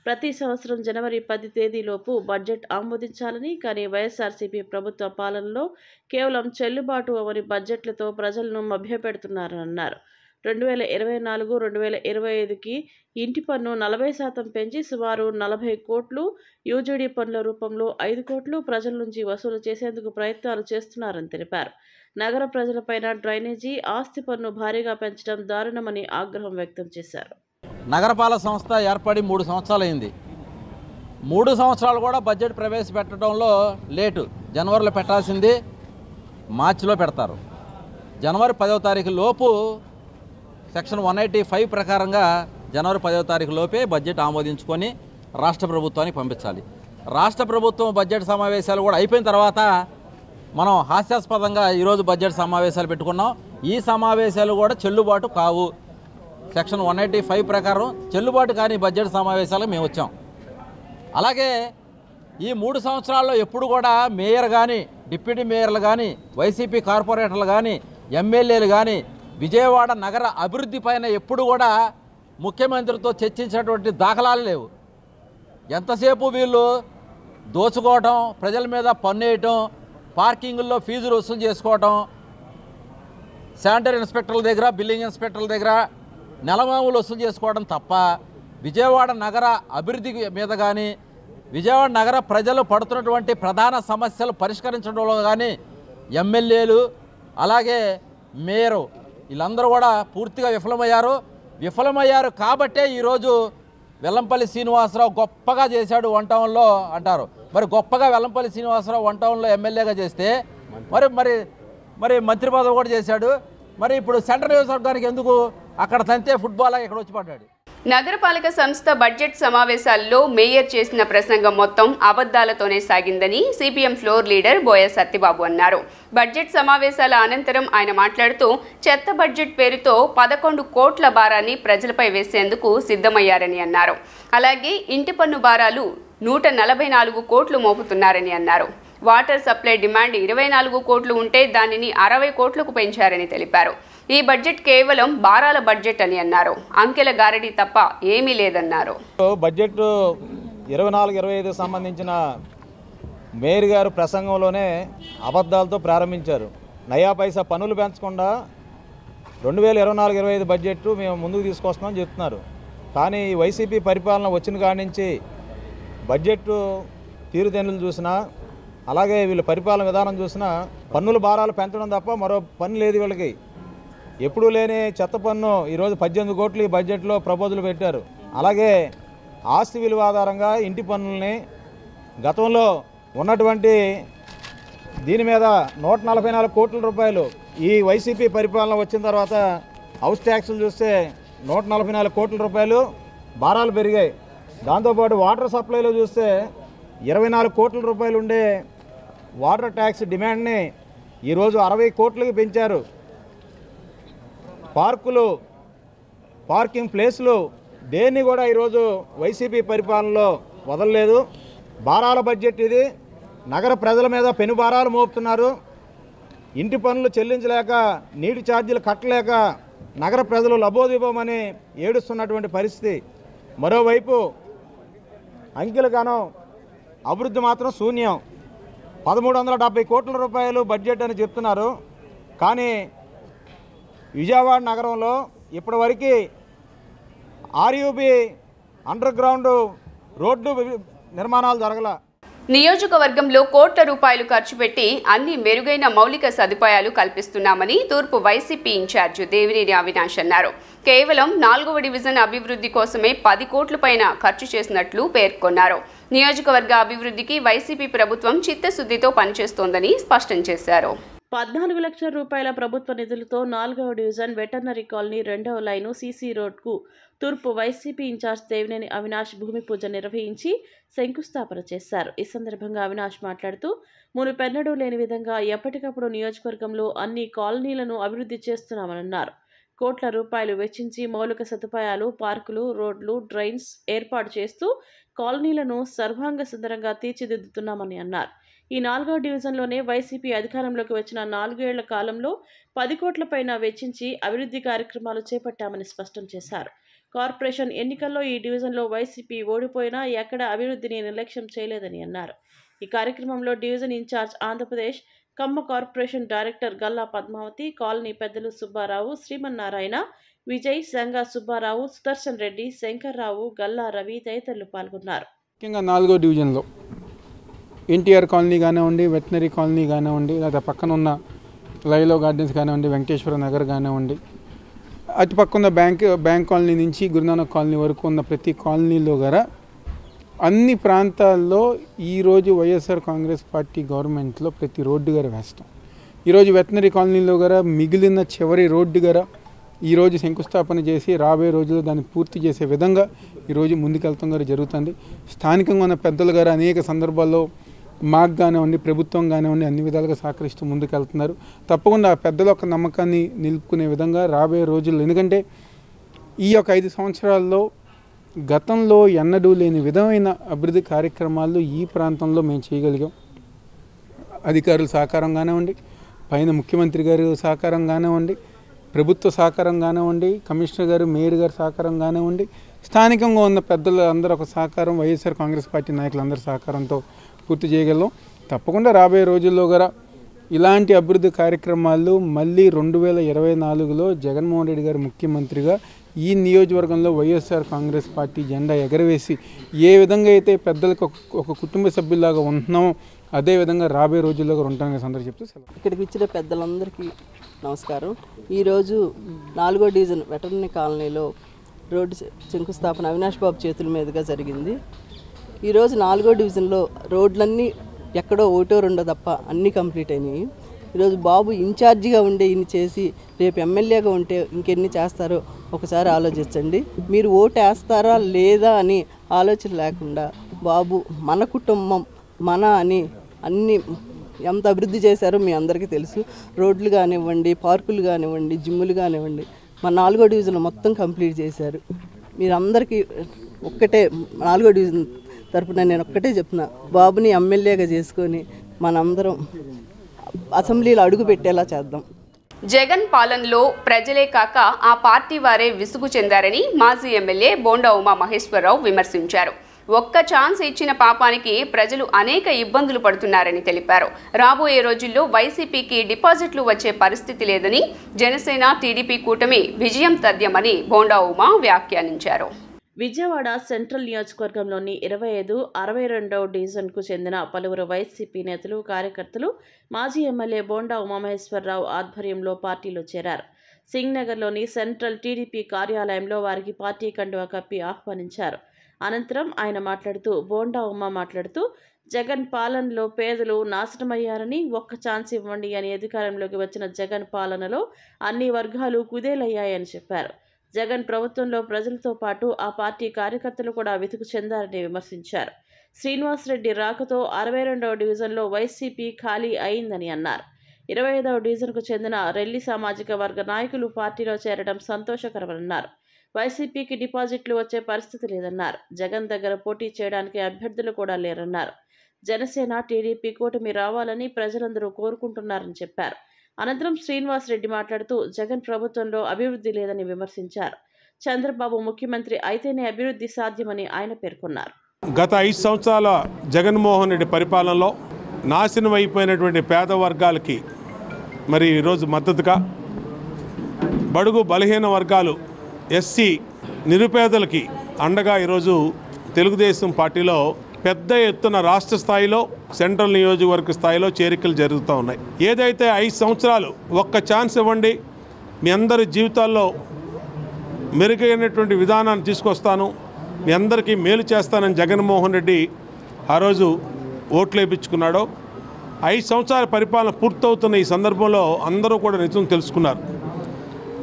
ప్రతి సంవత్సరం జనవరి 10 తేదీలోపు బడ్జెట్ ఆమోదించాలని, కానీ వైఎస్ఆర్సీపీ ప్రభుత్వ పాలనలో కేవలం చెల్లుబాటు అవని బడ్జెట్లతో ప్రజలను మభ్యపెడుతున్నారని అన్నారు. 2024-2025కి ఇంటి పన్ను 40% పెంచి సుమారు 40 కోట్లు, యూజీడీ పన్నుల రూపంలో 5 కోట్లు ప్రజల నుంచి వసూలు చేసేందుకు ప్రయత్నాలు చేస్తున్నారని తెలిపారు. నగర ప్రజలపైన డ్రైనేజీ, ఆస్తి పన్ను భారీగా పెంచడం దారుణమని ఆగ్రహం వ్యక్తం చేశారు. నగరపాలక సంస్థ ఏర్పడి 3 సంవత్సరాలైంది. 3 సంవత్సరాలు కూడా బడ్జెట్ ప్రవేశపెట్టడంలో లేటు. జనవరిలో పెట్టాల్సింది మార్చిలో పెడతారు. జనవరి 10వ తారీఖు లోపు సెక్షన్ 185 ప్రకారంగా జనవరి 10వ తారీఖు లోపే బడ్జెట్ ఆమోదించుకొని రాష్ట్ర ప్రభుత్వానికి పంపించాలి. రాష్ట్ర ప్రభుత్వం బడ్జెట్ సమావేశాలు కూడా అయిపోయిన తర్వాత మనం హాస్యాస్పదంగా ఈరోజు బడ్జెట్ సమావేశాలు పెట్టుకున్నాం. ఈ సమావేశాలు కూడా చెల్లుబాటు కావు. సెక్షన్ 185 ప్రకారం చెల్లుబాటు కాని బడ్జెట్ సమావేశాలకు మేము వచ్చాం. అలాగే ఈ 3 సంవత్సరాల్లో ఎప్పుడు కూడా మేయర్ కానీ, డిప్యూటీ మేయర్లు కానీ, వైసీపీ కార్పొరేటర్లు కానీ, ఎమ్మెల్యేలు కానీ విజయవాడ నగర అభివృద్ధి పైన ఎప్పుడు కూడా ముఖ్యమంత్రితో చర్చించినటువంటి దాఖలాలు లేవు. ఎంతసేపు వీళ్ళు దోచుకోవటం, ప్రజల మీద పన్నేయటం, పార్కింగుల్లో ఫీజులు వసూలు చేసుకోవటం, శానిటరీ ఇన్స్పెక్టర్ల దగ్గర, బిల్డింగ్ ఇన్స్పెక్టర్ల దగ్గర నెలమామూలు వసూలు చేసుకోవడం తప్ప విజయవాడ నగర అభివృద్ధి మీద కానీ, విజయవాడ నగర ప్రజలు పడుతున్నటువంటి ప్రధాన సమస్యలు పరిష్కరించడంలో కానీ ఎమ్మెల్యేలు అలాగే మేయరు వీళ్ళందరూ కూడా పూర్తిగా విఫలమయ్యారు కాబట్టే ఈరోజు వెల్లంపల్లి శ్రీనివాసరావు గొప్పగా చేశాడు వన్ టౌన్లో అంటారు. మరి గొప్పగా వెల్లంపల్లి శ్రీనివాసరావు వన్ టౌన్లో ఎమ్మెల్యేగా చేస్తే మరి మంత్రి పదవి కూడా చేశాడు. మరి ఇప్పుడు సెంట్రల్ నియోజకవర్గానికి ఎందుకు అక్కడ తంతే ఫుట్బాల్ ఇక్కడ వచ్చి పడ్డాడు. నగరపాలక సంస్థ బడ్జెట్ సమావేశాల్లో మేయర్ చేసిన ప్రసంగం మొత్తం అబద్ధాలతోనే సాగిందని సిపిఎం ఫ్లోర్ లీడర్ బోయ సత్యబాబు అన్నారు. బడ్జెట్ సమావేశాల అనంతరం ఆయన మాట్లాడుతూ చెత్త బడ్జెట్ పేరుతో 11 కోట్ల భారాన్ని ప్రజలపై వేసేందుకు సిద్ధమయ్యారని అన్నారు. అలాగే ఇంటి పన్ను భారాలు 144 కోట్లు మోపుతున్నారని అన్నారు. వాటర్ సప్లై డిమాండ్ 24 కోట్లు ఉంటే దానిని 60 కోట్లకు పెంచారని తెలిపారు. ఈ బడ్జెట్ కేవలం భారాల బడ్జెట్ అని అన్నారు. అంకెల గారడీ తప్ప ఏమీ లేదన్నారు. బడ్జెట్ 24-25 సంబంధించిన మేయర్ గారు ప్రసంగంలోనే అబద్ధాలతో ప్రారంభించారు. నయా పైసా పన్నులు పెంచకుండా 2024-25 బడ్జెట్ మేము ముందుకు తీసుకొస్తున్నామని చెప్తున్నారు. కానీ వైసీపీ పరిపాలన వచ్చిన కాడి నుంచి బడ్జెట్ తీరుతెన్నులు చూసినా, అలాగే వీళ్ళ పరిపాలన విధానం చూసినా పన్నుల భారాలు పెంచడం తప్ప మరో పని లేదు వీళ్ళకి. ఎప్పుడూ లేని చెత్త పన్ను ఈరోజు 18 కోట్లు ఈ బడ్జెట్లో ప్రపోజల్ పెట్టారు. అలాగే ఆస్తి విలువ ఆధారంగా ఇంటి పన్నుల్ని గతంలో ఉన్నటువంటి దీని మీద 144 కోట్ల రూపాయలు ఈ వైసీపీ పరిపాలన వచ్చిన తర్వాత హౌస్ ట్యాక్సులు చూస్తే 144 కోట్ల రూపాయలు భారాలు పెరిగాయి. దాంతోపాటు వాటర్ సప్లైలో చూస్తే 24 కోట్ల రూపాయలు ఉండే వాటర్ ట్యాక్స్ డిమాండ్ని ఈరోజు 60 కోట్లకి పెంచారు. పార్కింగ్ ప్లేస్లు దేన్ని కూడా ఈరోజు వైసీపీ పరిపాలనలో వదలలేదు. భారాల బడ్జెట్ ఇది. నగర ప్రజల మీద పెను భారాలు మోపుతున్నారు. ఇంటి పన్నులు చెల్లించలేక, నీటి ఛార్జీలు కట్టలేక నగర ప్రజలు లబోదిబోమని ఏడుస్తున్నటువంటి పరిస్థితి. మరోవైపు అంకెలుగాను అభివృద్ధి మాత్రం శూన్యం. 1370 కోట్ల రూపాయలు బడ్జెట్ అని చెప్తున్నారు. కానీ విజయవాడ నగరంలో ఇప్పటివరకు ఆర్యూబీ అండర్ గ్రౌండ్ రోడ్డు నిర్మాణాలు జరగల. నియోజకవర్గంలో కోట్ల రూపాయలు ఖర్చు పెట్టి అన్ని మెరుగైన మౌలిక సదుపాయాలు కల్పిస్తున్నామని తూర్పు వైసీపీ ఇన్ఛార్జ్ దేవినేని అవినాష్ అన్నారు. కేవలం 4వ డివిజన్ అభివృద్ధి కోసమే 10 కోట్ల పైన ఖర్చు చేసినట్లు పేర్కొన్నారు. నియోజకవర్గ అభివృద్ధికి వైసీపీ ప్రభుత్వం చిత్తశుద్ధితో పనిచేస్తోందని స్పష్టం చేశారు. 14 లక్షల రూపాయల ప్రభుత్వ నిధులతో 4వ డివిజన్ వెటర్నరీ కాలనీ 2వ లైను సీసీ రోడ్కు తూర్పు వైసీపీ ఇన్ఛార్జ్ దేవినేని అవినాష్ భూమి పూజ నిర్వహించి శంకుస్థాపన చేశారు. ఈ సందర్భంగా అవినాష్ మాట్లాడుతూ మునుపెన్నడూ లేని విధంగా ఎప్పటికప్పుడు నియోజకవర్గంలో అన్ని కాలనీలను అభివృద్ధి చేస్తున్నామన్నారు. కోట్ల రూపాయలు వెచ్చించి మౌలిక సదుపాయాలు, పార్కులు, రోడ్లు, డ్రైన్స్ ఏర్పాటు చేస్తూ కాలనీలను సర్వాంగ సుందరంగా తీర్చిదిద్దుతున్నామని అన్నారు. ఈ 4వ డివిజన్లోనే వైసీపీ అధికారంలోకి వచ్చిన 4 ఏళ్ల కాలంలో 10 కోట్ల పైన వెచ్చించి అభివృద్ధి కార్యక్రమాలు చేపట్టామని స్పష్టం చేశారు. కార్పొరేషన్ ఎన్నికల్లో ఈ డివిజన్లో వైసీపీ ఓడిపోయినా ఎక్కడ అభివృద్ధిని నిర్లక్ష్యం చేయలేదని అన్నారు. ఈ కార్యక్రమంలో డివిజన్ ఇన్ఛార్జ్ ఆంధ్రప్రదేశ్ కమ్మ corporation director Galla Padmavati, colony పెద్దలు సుబ్బారావు, శ్రీమన్నారాయణ, విజయ్, సంగా సుబ్బారావు, సుదర్శన్ రెడ్డి, శంకర్రావు, గల్లా రవి తదితరులు పాల్గొన్నారు. ముఖ్యంగా 4వ డివిజన్లో ఎన్టీఆర్ కాలనీ కానివ్వండి, వెటనరీ కాలనీ కానివ్వండి, లేదా పక్కన ఉన్న లైలో గార్డెన్స్ కానివ్వండి, వెంకటేశ్వర నగర్ కానివ్వండి, అటు పక్క ఉన్న బ్యాంక్ కాలనీ నుంచి గురునానక్ కాలనీ వరకు ఉన్న ప్రతి కాలనీలో గారా అన్ని ప్రాంతాల్లో ఈరోజు వైఎస్ఆర్ కాంగ్రెస్ పార్టీ గవర్నమెంట్లో ప్రతి రోడ్డు గారు వేస్తాం. ఈరోజు వెటనరీ కాలనీలో గారా మిగిలిన చివరి రోడ్డు గారా ఈరోజు శంకుస్థాపన చేసి రాబోయే రోజుల్లో దాన్ని పూర్తి చేసే విధంగా ఈరోజు ముందుకెళ్తాం గారు జరుగుతుంది. స్థానికంగా ఉన్న పెద్దలు గారు అనేక సందర్భాల్లో మాకు కానివ్వండి, ప్రభుత్వం కానివ్వండి అన్ని విధాలుగా సహకరిస్తూ ముందుకెళ్తున్నారు. తప్పకుండా ఆ పెద్దల ఒక నమ్మకాన్ని నిలుపుకునే విధంగా రాబోయే రోజుల్లో, ఎందుకంటే ఈ యొక్క 5 సంవత్సరాల్లో గతంలో ఎన్నడూ లేని విధమైన అభివృద్ధి కార్యక్రమాలు ఈ ప్రాంతంలో మేము చేయగలిగాం. అధికారుల సహకారం కానివ్వండి, పైన ముఖ్యమంత్రి గారి సహకారం కానివ్వండి, ప్రభుత్వ సహకారం కానివ్వండి, కమిషనర్ గారు, మేయర్ గారి సహకారం కానివ్వండి, స్థానికంగా ఉన్న పెద్దలు అందరూ ఒక సహకారం, వైఎస్ఆర్ కాంగ్రెస్ పార్టీ నాయకులందరి సహకారంతో పూర్తి చేయగలం. తప్పకుండా రాబోయే రోజుల్లో కూడా ఇలాంటి అభివృద్ధి కార్యక్రమాలు మళ్ళీ 2024లో జగన్మోహన్ రెడ్డి గారు ముఖ్యమంత్రిగా ఈ నియోజకవర్గంలో వైఎస్ఆర్ కాంగ్రెస్ పార్టీ జెండా ఎగరవేసి ఏ విధంగా అయితే పెద్దలకు ఒక కుటుంబ సభ్యులాగా ఉంటున్నామో అదేవిధంగా రాబోయే రోజుల్లో కూడా ఉంటామని అందరూ చెప్తూ ఇక్కడికి వచ్చిన పెద్దలందరికీ నమస్కారం. ఈరోజు 4వ డివిజన్ వెటర్నరీ కాలనీలో రోడ్డు శంకుస్థాపన అవినాష్ బాబు చేతుల మీదుగా జరిగింది. ఈరోజు 4వ డివిజన్లో రోడ్లన్నీ ఎక్కడో 1-2 తప్ప అన్నీ కంప్లీట్ అయినాయి. ఈరోజు బాబు ఇన్ఛార్జిగా ఉండే ఇన్ని చేసి రేపు ఎమ్మెల్యేగా ఉంటే ఇంకెన్ని చేస్తారో ఒకసారి ఆలోచించండి. మీరు ఓటు వేస్తారా లేదా అని ఆలోచన లేకుండా బాబు మన కుటుంబం మన అని అన్ని ఎంత అభివృద్ధి చేశారో మీ అందరికీ తెలుసు. రోడ్లు కానివ్వండి, పార్కులు కానివ్వండి, జిమ్ములు కానివ్వండి, మా 4వ డివిజన్ మొత్తం కంప్లీట్ చేశారు. మీరందరికీ ఒక్కటే 4వ డివిజన్ తరపున నేను ఒక్కటే చెప్తున్నా, బాబుని ఎమ్మెల్యేగా చేసుకొని మనందరం అసెంబ్లీలో అడుగు పెట్టేలా చేద్దాం. జగన్ పాలనలో ప్రజలే కాక ఆ పార్టీ వారే విసుగు చెందారని మాజీ ఎమ్మెల్యే బోండా ఉమా మహేశ్వరరావు విమర్శించారు. ఒక్క ఛాన్స్ ఇచ్చిన పాపానికి ప్రజలు అనేక ఇబ్బందులు పడుతున్నారని తెలిపారు. రాబోయే రోజుల్లో వైసీపీకి డిపాజిట్లు వచ్చే పరిస్థితి లేదని, జనసేన టీడీపీ కూటమి విజయం తథ్యమని బోండా ఉమా వ్యాఖ్యానించారు. విజయవాడ సెంట్రల్ నియోజకవర్గంలోని 25, 62వ డివిజన్కు చెందిన పలువురు వైసీపీ నేతలు, కార్యకర్తలు మాజీ ఎమ్మెల్యే బోండా ఉమామహేశ్వరరావు ఆధ్వర్యంలో పార్టీలో చేరారు. సింగ్నగర్లోని సెంట్రల్ టీడీపీ కార్యాలయంలో వారికి పార్టీ కండువా కప్పి ఆహ్వానించారు. అనంతరం ఆయన మాట్లాడుతూ బోండా ఉమా మాట్లాడుతూ జగన్ పాలనలో పేదలు నాశనమయ్యారని, ఒక్క ఛాన్స్ ఇవ్వండి అని అధికారంలోకి వచ్చిన జగన్ పాలనలో అన్ని వర్గాలు కుదేలయ్యాయని చెప్పారు. జగన్ ప్రభుత్వంలో ప్రజలతో పాటు ఆ పార్టీ కార్యకర్తలు కూడా వెతుకు చెందారని విమర్శించారు. శ్రీనివాసరెడ్డి రాకతో 62వ డివిజన్లో వైసీపీ ఖాళీ అయిందని అన్నారు. 25వ డివిజన్కు చెందిన రెల్లి సామాజిక వర్గ నాయకులు పార్టీలో చేరడం సంతోషకరమన్నారు. వైసీపీకి డిపాజిట్లు వచ్చే పరిస్థితి లేదన్నారు. జగన్ దగ్గర పోటీ చేయడానికి అభ్యర్థులు కూడా లేరన్నారు. జనసేన టీడీపీ కూటమి రావాలని ప్రజలందరూ కోరుకుంటున్నారని చెప్పారు. అనంతరం శ్రీనివాసరెడ్డి మాట్లాడుతూ జగన్ ప్రభుత్వంలో అభివృద్ధి లేదని విమర్శించారు. చంద్రబాబు ముఖ్యమంత్రి అయితేనే అభివృద్ధి సాధ్యమని ఆయన పేర్కొన్నారు. గత 5 సంవత్సరాల జగన్మోహన్ రెడ్డి పరిపాలనలో నాశనం అయిపోయినటువంటి పేద వర్గాలకి మరి ఈరోజు మద్దతుగా, బడుగు బలహీన వర్గాలు, ఎస్సీ నిరుపేదలకి అండగా ఈరోజు తెలుగుదేశం పార్టీలో పెద్ద ఎత్తున రాష్ట్ర స్థాయిలో సెంట్రల్ నియోజకవర్గ స్థాయిలో చేరికలు జరుగుతూ ఉన్నాయి. ఏదైతే 5 సంవత్సరాలు ఒక్క ఛాన్స్ ఇవ్వండి, మీ అందరి జీవితాల్లో మెరుగైనటువంటి విధానాన్ని తీసుకొస్తాను, మీ అందరికీ మేలు చేస్తానని జగన్మోహన్ రెడ్డి ఆ రోజు ఓట్లు వేయించుకున్నాడో 5 సంవత్సరాల పరిపాలన పూర్తవుతున్న ఈ సందర్భంలో అందరూ కూడా నిజం తెలుసుకున్నారు.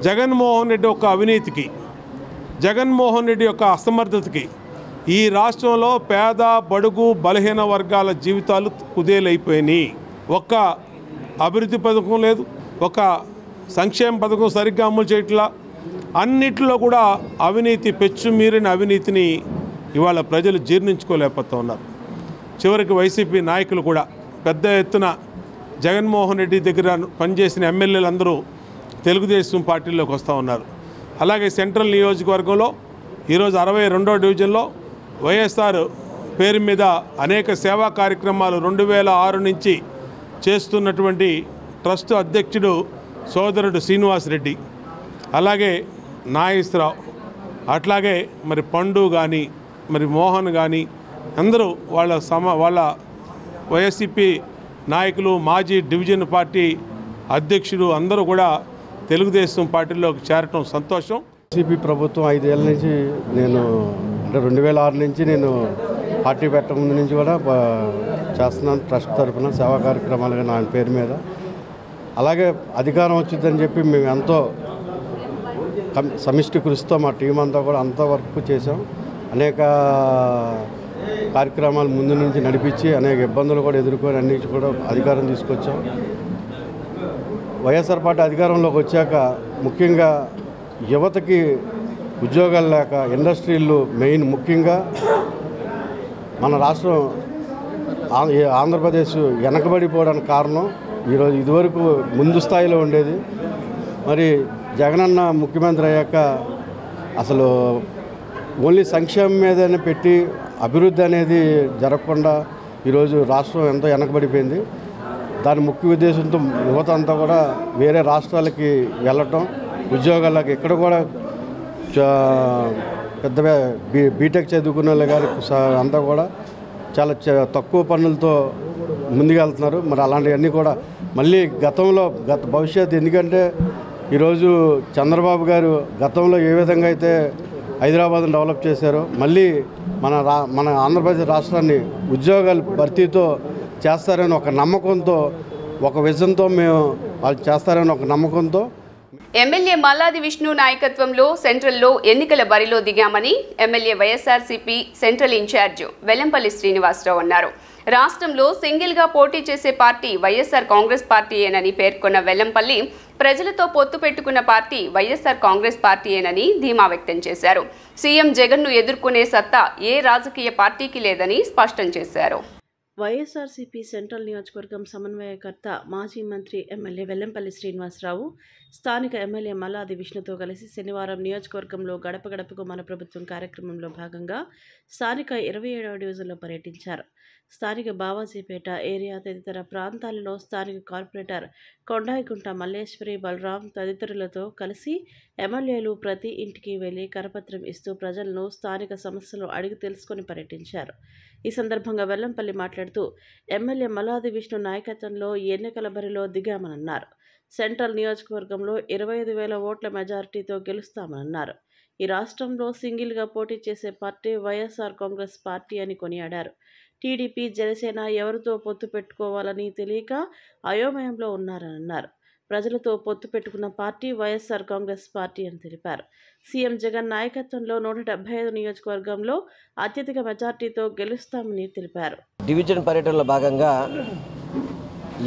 జగన్మోహన్ రెడ్డి యొక్క అవినీతికి, జగన్మోహన్ రెడ్డి యొక్క అసమర్థతకి ఈ రాష్ట్రంలో పేద బడుగు బలహీన వర్గాల జీవితాలు కుదేలైపోయినాయి. ఒక్క అభివృద్ధి పథకం లేదు, ఒక సంక్షేమ పథకం సరిగ్గా అమలు చేయట్లా, అన్నిటిలో కూడా అవినీతి, పెచ్చుమీరిన అవినీతిని ఇవాళ ప్రజలు జీర్ణించుకోలేకపోతూ ఉన్నారు. చివరికి వైసీపీ నాయకులు కూడా పెద్ద ఎత్తున జగన్మోహన్ రెడ్డి దగ్గర పనిచేసిన ఎమ్మెల్యేలు అందరూ తెలుగుదేశం పార్టీలోకి వస్తూ ఉన్నారు. అలాగే సెంట్రల్ నియోజకవర్గంలో ఈరోజు 62వ డివిజన్లో వైఎస్ఆర్ పేరు మీద అనేక సేవా కార్యక్రమాలు 2006 నుంచి చేస్తున్నటువంటి ట్రస్ట్ అధ్యక్షుడు సోదరుడు శ్రీనివాసరెడ్డి, అలాగే నాగేశ్వరరావు, అట్లాగే మరి పండు కానీ మరి మోహన్ కానీ అందరూ వాళ్ళ వైఎస్సీపీ నాయకులు, మాజీ డివిజన్ పార్టీ అధ్యక్షుడు అందరూ కూడా తెలుగుదేశం పార్టీలోకి చేరటం సంతోషం. వైసీపీ ప్రభుత్వం 5 ఏళ్ళ నుంచి నేను అంటే 2006 నుంచి నేను పార్టీ పెట్టక ముందు నుంచి కూడా చేస్తున్నాను. ట్రస్ట్ తరఫున సేవా కార్యక్రమాలుగా నా పేరు మీద. అలాగే అధికారం వచ్చిందని చెప్పి మేము ఎంతో సమిష్టి కృషితో మా టీం అంతా కూడా అంత వర్క్ చేసాం. అనేక కార్యక్రమాలు ముందు నుంచి నడిపించి అనేక ఇబ్బందులు కూడా ఎదుర్కొని అన్నిటి కూడా అధికారం తీసుకొచ్చాం. వైఎస్ఆర్ పార్టీ అధికారంలోకి వచ్చాక ముఖ్యంగా యువతకి ఉద్యోగాలు లేక ఇండస్ట్రీలు మెయిన్, ముఖ్యంగా మన రాష్ట్రం ఆంధ్రప్రదేశ్ వెనకబడిపోవడానికి కారణం ఈరోజు ఇదివరకు ముందు స్థాయిలో ఉండేది. మరి జగనన్న ముఖ్యమంత్రి అయ్యాక అసలు ఓన్లీ సంక్షేమం మీదనే పెట్టి అభివృద్ధి అనేది జరగకుండా ఈరోజు రాష్ట్రం ఎంతో వెనకబడిపోయింది. దాని ముఖ్య ఉద్దేశంతో యువత అంతా కూడా వేరే రాష్ట్రాలకి వెళ్ళటం, ఉద్యోగాలకు ఇక్కడ కూడా పెద్ద బీటెక్ చదువుకున్న వాళ్ళు కానీ అంతా కూడా చాలా తక్కువ పనులతో ముందుకెళ్తున్నారు. మరి అలాంటివన్నీ కూడా మళ్ళీ గత భవిష్యత్తు, ఎందుకంటే ఈరోజు చంద్రబాబు గారు గతంలో ఏ విధంగా అయితే హైదరాబాద్ని డెవలప్ చేశారో మళ్ళీ మన ఆంధ్రప్రదేశ్ రాష్ట్రాన్ని ఉద్యోగాల భర్తీతో చేస్తారని ఒక నమ్మకంతో, ఒక విజన్తో మేము వాళ్ళు చేస్తారని ఒక నమ్మకంతో ఎమ్మెల్యే మల్లాది విష్ణు నాయకత్వంలో సెంట్రల్లో ఎన్నికల బరిలో దిగామని MLA YSRCP central incharge Vellampalli Srinivasarao అన్నారు. రాష్ట్రంలో సింగిల్గా పోటీ చేసే పార్టీ వైఎస్ఆర్ కాంగ్రెస్ పార్టీయేనని పేర్కొన్న వెల్లంపల్లి ప్రజలతో పొత్తు పెట్టుకున్న పార్టీ వైఎస్ఆర్ కాంగ్రెస్ పార్టీయేనని ధీమా వ్యక్తం చేశారు. సీఎం జగన్ను ఎదుర్కొనే సత్తా ఏ రాజకీయ పార్టీకి లేదని స్పష్టం చేశారు. వైఎస్ఆర్సీపీ సెంట్రల్ నియోజకవర్గం సమన్వయకర్త మాజీ మంత్రి ఎమ్మెల్యే వెల్లంపల్లి శ్రీనివాసరావు స్థానిక ఎమ్మెల్యే మల్లాది విష్ణుతో కలిసి శనివారం నియోజకవర్గంలో గడప గడపకు మన ప్రభుత్వం కార్యక్రమంలో భాగంగా స్థానిక 27వ డివిజన్లో పర్యటించారు. స్థానిక బావాజీపేట ఏరియా తదితర ప్రాంతాలలో స్థానిక కార్పొరేటర్ కొండాయిగుంట మల్లేశ్వరి, బలరాం తదితరులతో కలిసి ఎమ్మెల్యేలు ప్రతి ఇంటికి వెళ్లి కరపత్రం ఇస్తూ ప్రజలను స్థానిక సమస్యలు అడిగి తెలుసుకొని పర్యటించారు. ఈ సందర్భంగా వెల్లంపల్లి మాట్లాడుతూ ఎమ్మెల్యే మల్లాది విష్ణు నాయకత్వంలో ఎన్నికల బరిలో దిగామన్నారు. సెంట్రల్ నియోజకవర్గంలో 25,000 ఓట్ల మెజారిటీతో గెలుస్తామన్నారు. ఈ రాష్ట్రంలో సింగిల్గా పోటీ చేసే పార్టీ వైఎస్ఆర్ కాంగ్రెస్ పార్టీ అని కొనియాడారు. టీడీపీ, జనసేన ఎవరితో పొత్తు పెట్టుకోవాలని తెలియక అయోమయంలో ఉన్నారన్నారు. ప్రజలతో పొత్తు పెట్టుకున్న పార్టీ వైఎస్ఆర్ కాంగ్రెస్ పార్టీ అని తెలిపారు. సీఎం జగన్ నాయకత్వంలో 175 నియోజకవర్గంలో అత్యధిక మెజార్టీతో గెలుస్తామని తెలిపారు. డివిజన్ పర్యటనలో భాగంగా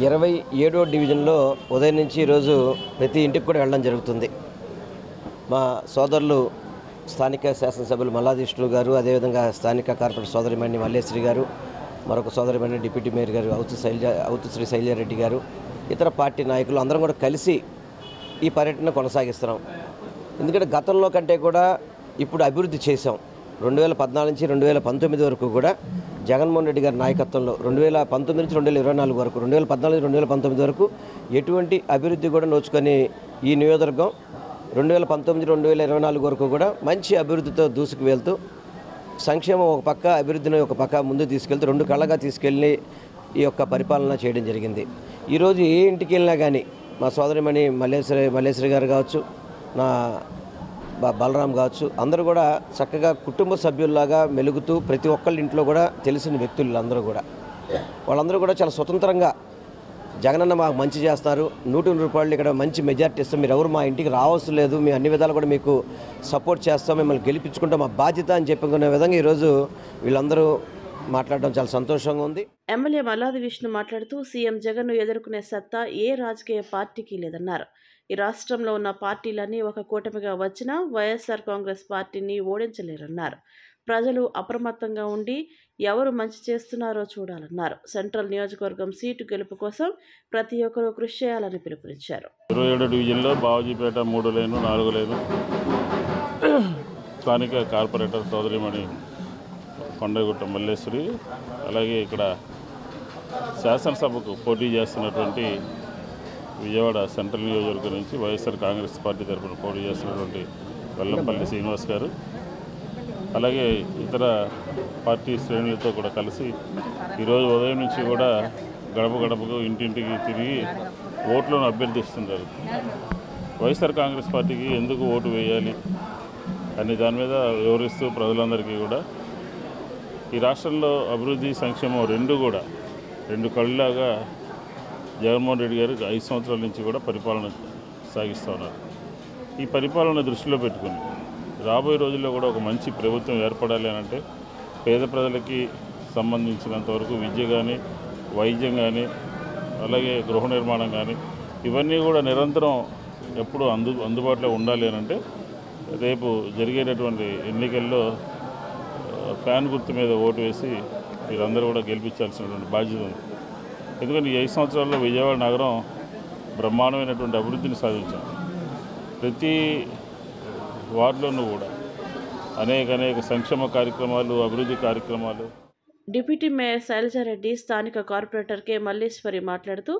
27వ డివిజన్లో ఉదయం నుంచి ఈరోజు ప్రతి ఇంటికి కూడా వెళ్ళడం జరుగుతుంది. మా సోదరులు స్థానిక శాసనసభ్యులు మల్లాది విష్ణు గారు, అదేవిధంగా స్థానిక కార్పొరేటర్ సోదరిమణి మల్లేశ్వరి గారు, మరొక సోదరిమణి డిప్యూటీ మేయర్ గారు అవుతు శ్రీ శైలజారెడ్డి గారు, ఇతర పార్టీ నాయకులు అందరం కూడా కలిసి ఈ పర్యటన కొనసాగిస్తున్నాం. ఎందుకంటే గతంలో కంటే కూడా ఇప్పుడు అభివృద్ధి చేశాం. 2014 నుంచి 2019 వరకు కూడా జగన్మోహన్ రెడ్డి గారి నాయకత్వంలో 2019 నుంచి 2024 వరకు 2014 నుంచి 2019 వరకు ఎటువంటి అభివృద్ధి కూడా నోచుకొని ఈ నియోజకవర్గం 2019 2024 వరకు కూడా మంచి అభివృద్ధితో దూసుకు వెళ్తూ సంక్షేమం ఒక పక్క, అభివృద్ధిని ఒక పక్క ముందు తీసుకెళ్తూ రెండు కళ్ళగా తీసుకెళ్ళి ఈ యొక్క పరిపాలన చేయడం జరిగింది. ఈరోజు ఏ ఇంటికి వెళ్ళినా కానీ మా సోదరిమణి మల్లేశ్వరి గారు కావచ్చు, నా బలరాం కావచ్చు, అందరూ కూడా చక్కగా కుటుంబ సభ్యుల్లాగా మెలుగుతూ ప్రతి ఒక్కళ్ళ ఇంట్లో కూడా తెలిసిన వ్యక్తులు అందరూ కూడా వాళ్ళందరూ కూడా చాలా స్వతంత్రంగా జగనన్న మాకు మంచి చేస్తారు, 100 రూపాయలు ఇక్కడ మంచి మెజార్టీ ఇస్తాం, మీరు ఎవరు మా ఇంటికి రావాల్సిన లేదు, మేము అన్ని విధాలు కూడా మీకు సపోర్ట్ చేస్తాం, మిమ్మల్ని గెలిపించుకుంటాం, మా బాధ్యత అని చెప్పుకునే విధంగా ఈరోజు వీళ్ళందరూ మాట్లాడడం చాలా సంతోషంగా ఉంది. ఎమ్మెల్యే మల్లాది విష్ణు మాట్లాడుతూ సీఎం జగన్ను ఎదుర్కొనే సత్తా ఏ రాజకీయ పార్టీకి లేదన్నారు. ఈ రాష్ట్రంలో ఉన్న పార్టీలన్నీ ఒక కూటమిగా వచ్చినా వైఎస్ఆర్ కాంగ్రెస్ పార్టీని ఓడించలేరన్నారు. ప్రజలు అప్రమత్తంగా ఉండి ఎవరు మంచి చేస్తున్నారో చూడాలన్నారు. సెంట్రల్ నియోజకవర్గం సీటు గెలుపు కోసం ప్రతి ఒక్కరూ కృషి చేయాలని పిలుపునిచ్చారు. 27 డివిజన్లో బావజీపేట 3 లైను 4 లైను స్థానిక కార్పొరేటర్ సోదరిమణి కొండగుట్ట మల్లేశ్వరి, అలాగే ఇక్కడ శాసనసభకు పోటీ చేస్తున్నటువంటి విజయవాడ సెంట్రల్ నియోజకవర్గం నుంచి వైఎస్ఆర్ కాంగ్రెస్ పార్టీ తరఫున పోటీ చేస్తున్నటువంటి వెల్లంపల్లి శ్రీనివాస్ గారు, అలాగే ఇతర పార్టీ శ్రేణులతో కూడా కలిసి ఈరోజు ఉదయం నుంచి కూడా గడప గడపకు ఇంటింటికి తిరిగి ఓట్లను అభ్యర్థిస్తుంటారు. వైఎస్ఆర్ కాంగ్రెస్ పార్టీకి ఎందుకు ఓటు వేయాలి అనే దాని మీద వివరిస్తూ ప్రజలందరికీ కూడా ఈ రాష్ట్రంలో అభివృద్ధి సంక్షేమం రెండు కళ్ళలాగా జగన్మోహన్ రెడ్డి గారు 5 సంవత్సరాల నుంచి కూడా పరిపాలన సాగిస్తూ ఉన్నారు. ఈ పరిపాలన దృష్టిలో పెట్టుకుని రాబోయే రోజుల్లో కూడా ఒక మంచి ప్రభుత్వం ఏర్పడాలి అని అంటే పేద ప్రజలకి సంబంధించినంత వరకు విద్య కానీ, వైద్యం కానీ, అలాగే గృహ నిర్మాణం కానీ ఇవన్నీ కూడా నిరంతరం ఎప్పుడు అందుబాటులో ఉండాలి అని అంటే రేపు జరిగేటటువంటి ఎన్నికల్లో ఫ్యాన్ గుర్తు మీద ఓటు వేసి వీరందరూ కూడా గెలిపించాల్సినటువంటి బాధ్యత ఉంది. ఎందుకంటే ఈ 5 సంవత్సరాల్లో విజయవాడ నగరం బ్రహ్మాండమైనటువంటి అభివృద్ధిని సాధించాం. ప్రతి వార్డులోనూ కూడా అనేక సంక్షేమ కార్యక్రమాలు, అభివృద్ధి కార్యక్రమాలు. డిప్యూటీ మేయర్ శైలజారెడ్డి, స్థానిక కార్పొరేటర్ కె మల్లేశ్వరి మాట్లాడుతూ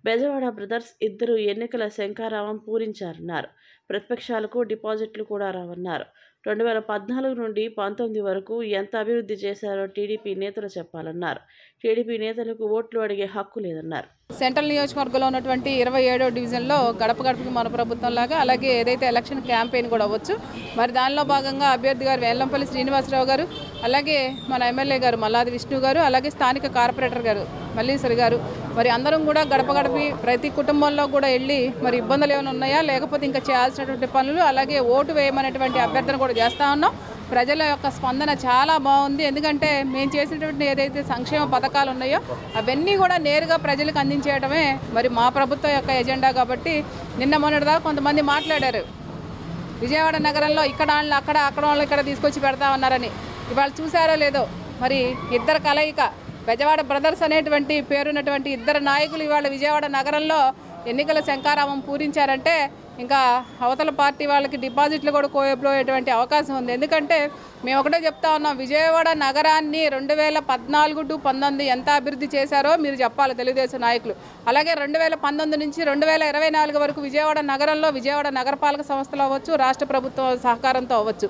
బెజవాడ బ్రదర్స్ ఇద్దరు ఎన్నికల శంఖారావం పూరించారన్నారు. ప్రతిపక్షాలకు డిపాజిట్లు కూడా రావన్నారు. 2014 నుండి 19 వరకు ఎంత అభివృద్ధి చేశారో టీడీపీ నేతలు చెప్పాలన్నారు. టీడీపీ నేతలకు ఓట్లు అడిగే హక్కు లేదన్నారు. సెంట్రల్ నియోజకవర్గంలో ఉన్నటువంటి 27వ డివిజన్లో గడప గడపకి మన ప్రభుత్వం లాగా అలాగే ఏదైతే ఎలక్షన్ క్యాంపెయిన్ కూడా అవ్వచ్చు, మరి దానిలో భాగంగా అభ్యర్థి గారు వెల్లంపల్లి శ్రీనివాసరావు గారు, అలాగే మన ఎమ్మెల్యే గారు మల్లాది విష్ణు గారు, అలాగే స్థానిక కార్పొరేటర్ గారు మల్లీశ్వరి గారు, మరి అందరం కూడా గడప గడపి ప్రతి కుటుంబంలో కూడా వెళ్ళి మరి ఇబ్బందులు ఏమైనా ఉన్నాయా, లేకపోతే ఇంకా చేయాల్సినటువంటి పనులు, అలాగే ఓటు వేయమనేటువంటి అభ్యర్థన కూడా చేస్తూ ఉన్నాం. ప్రజల యొక్క స్పందన చాలా బాగుంది. ఎందుకంటే మేము చేసినటువంటి ఏదైతే సంక్షేమ పథకాలు ఉన్నాయో అవన్నీ కూడా నేరుగా ప్రజలకు అందించేయడమే మరి మా ప్రభుత్వం యొక్క ఎజెండా. కాబట్టి నిన్న మొన్నటిదాకా కొంతమంది మాట్లాడారు, విజయవాడ నగరంలో ఇక్కడ వాళ్ళు అక్కడ వాళ్ళు ఇక్కడ తీసుకొచ్చి పెడతామన్నారని. ఇవాళ చూసారో లేదో మరి ఇద్దరు కలయిక బెజవాడ బ్రదర్స్ అనేటువంటి పేరున్నటువంటి ఇద్దరు నాయకులు ఇవాళ విజయవాడ నగరంలో ఎన్నికల శంఖారావం పూరించారంటే ఇంకా అవతల పార్టీ వాళ్ళకి డిపాజిట్లు కూడా కోయబోయేటువంటి అవకాశం ఉంది. ఎందుకంటే మేము ఒకటే చెప్తా ఉన్నాం, విజయవాడ నగరాన్ని 2014 టు 19 ఎంత అభివృద్ధి చేశారో మీరు చెప్పాలి తెలుగుదేశం నాయకులు. అలాగే 2019 నుంచి 2024 వరకు విజయవాడ నగరంలో విజయవాడ నగరపాలక సంస్థలు అవ్వచ్చు, రాష్ట్ర ప్రభుత్వం సహకారంతో అవ్వచ్చు,